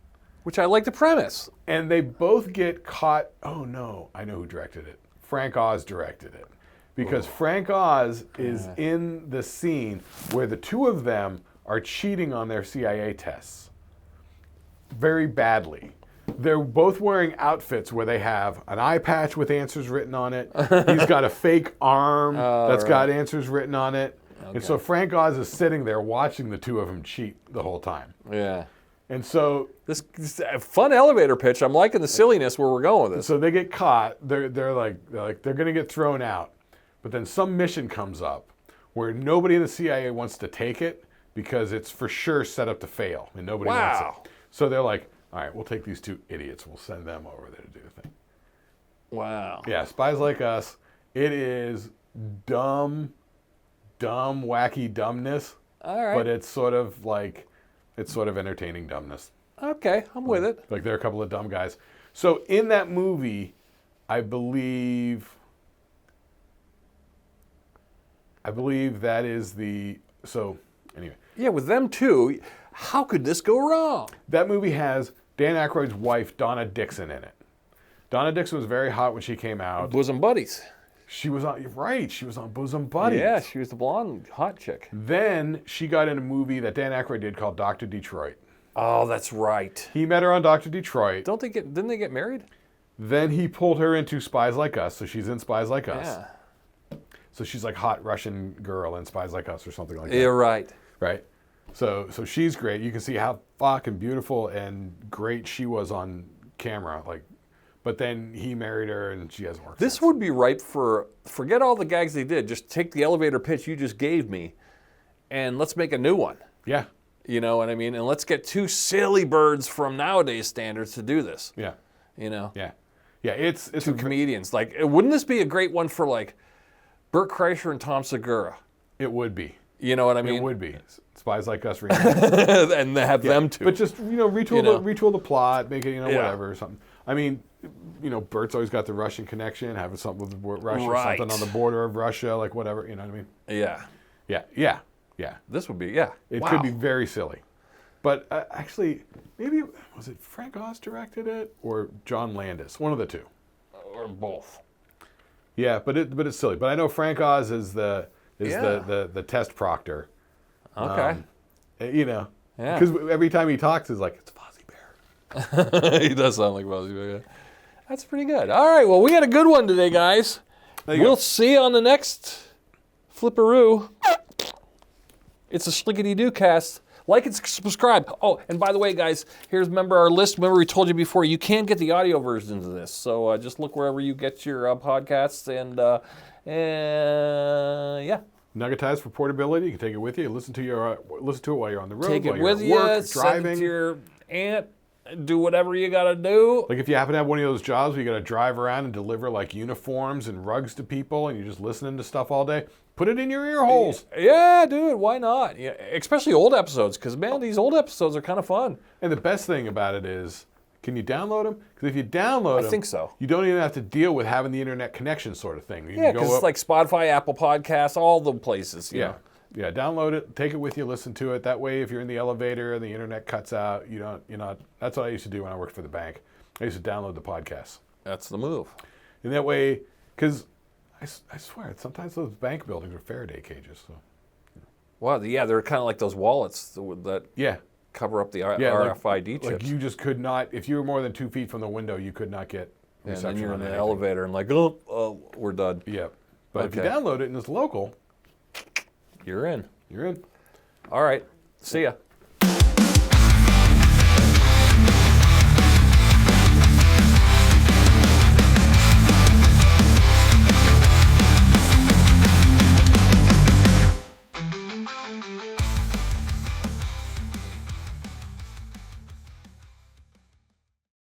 Which I like the premise. And they both get caught. Oh no, I know who directed it. Frank Oz directed it. Because Frank Oz is in the scene where the two of them are cheating on their CIA tests. Very badly. They're both wearing outfits where they have an eye patch with answers written on it. He's got a fake arm that's got answers written on it. Okay. And so Frank Oz is sitting there watching the two of them cheat the whole time. Yeah. And so this fun elevator pitch. I'm liking the silliness where we're going with this. So they get caught. They're going to get thrown out. But then some mission comes up where nobody in the CIA wants to take it because it's for sure set up to fail and nobody wants it. So they're like, all right, we'll take these two idiots. We'll send them over there to do the thing. Wow. Yeah, Spies Like Us. It is dumb, wacky dumbness. All right. But it's sort of entertaining dumbness. Okay, I'm with it. Like they're a couple of dumb guys. So in that movie, I believe that is anyway. Yeah, with them two, how could this go wrong? That movie has Dan Aykroyd's wife, Donna Dixon, in it. Donna Dixon was very hot when she came out. Bosom buddies. She was on Bosom Buddies. Yeah, she was the blonde hot chick. Then she got in a movie that Dan Aykroyd did called Dr. Detroit. Oh, that's right. He met her on Dr. Detroit. Didn't they get married? Then he pulled her into Spies Like Us, so she's in Spies Like Us. Yeah. So she's like hot Russian girl in Spies Like Us or something like that. You're right. Right. So she's great. You can see how fucking beautiful and great she was on camera. But then he married her and she hasn't worked. This would be ripe for, forget all the gags they did. Just take the elevator pitch you just gave me and let's make a new one. Yeah. You know what I mean? And let's get 2 silly birds from nowadays standards to do this. Yeah. You know? Yeah. Yeah. It's 2 comedians. Like, wouldn't this be a great one for like Bert Kreischer and Tom Segura? It would be. You know what I mean? It would be. Spies Like Us and have them too. But just, retool the plot, make it, whatever or something. I mean, Bert's always got the Russian connection, having something with Russia, something on the border of Russia, like whatever, you know what I mean? Yeah. Yeah. This would be, yeah. It could be very silly. But actually, maybe, was it Frank Oz directed it or John Landis? One of the two. Or both. Yeah, but it's silly. But I know Frank Oz is the test proctor. Okay. Yeah. Because every time he talks, it's like, it's Fozzie Bear. He does sound like Fozzie Bear. Yeah. That's pretty good. All right, well, we got a good one today, guys. We'll see you on the next Flipperoo. It's a Shlicketty cast. Like and subscribe. Oh, and by the way, guys, remember our list. Remember we told you before, you can get the audio versions of this. So just look wherever you get your podcasts and yeah. Nuggetized for portability. You can take it with you. Listen to it while you're on the road. Take it while with you're at you. work, driving. Send it to your aunt. Do whatever you got to do. Like if you happen to have one of those jobs where you got to drive around and deliver like uniforms and rugs to people, and you're just listening to stuff all day, put it in your ear holes. Yeah, dude. Why not? Yeah, especially old episodes, because man, these old episodes are kind of fun. And the best thing about it is, can you download them? Because if you download them, I think so. You don't even have to deal with having the internet connection sort of thing. Yeah, because it's like Spotify, Apple Podcasts, all the places. You know? Yeah, download it, take it with you, listen to it. That way, if you're in the elevator and the internet cuts out, that's what I used to do when I worked for the bank. I used to download the podcasts. That's the move. And that way, because I swear, sometimes those bank buildings are Faraday cages. So. Well, yeah, they're kind of like those wallets that cover up the RFID chips. Like you just could not, if you were more than 2 feet from the window, you could not get reception. And then you're in the anything. elevator and like, oh, we're done. Yeah. But if you download it and it's local, you're in. You're in. All right. See ya.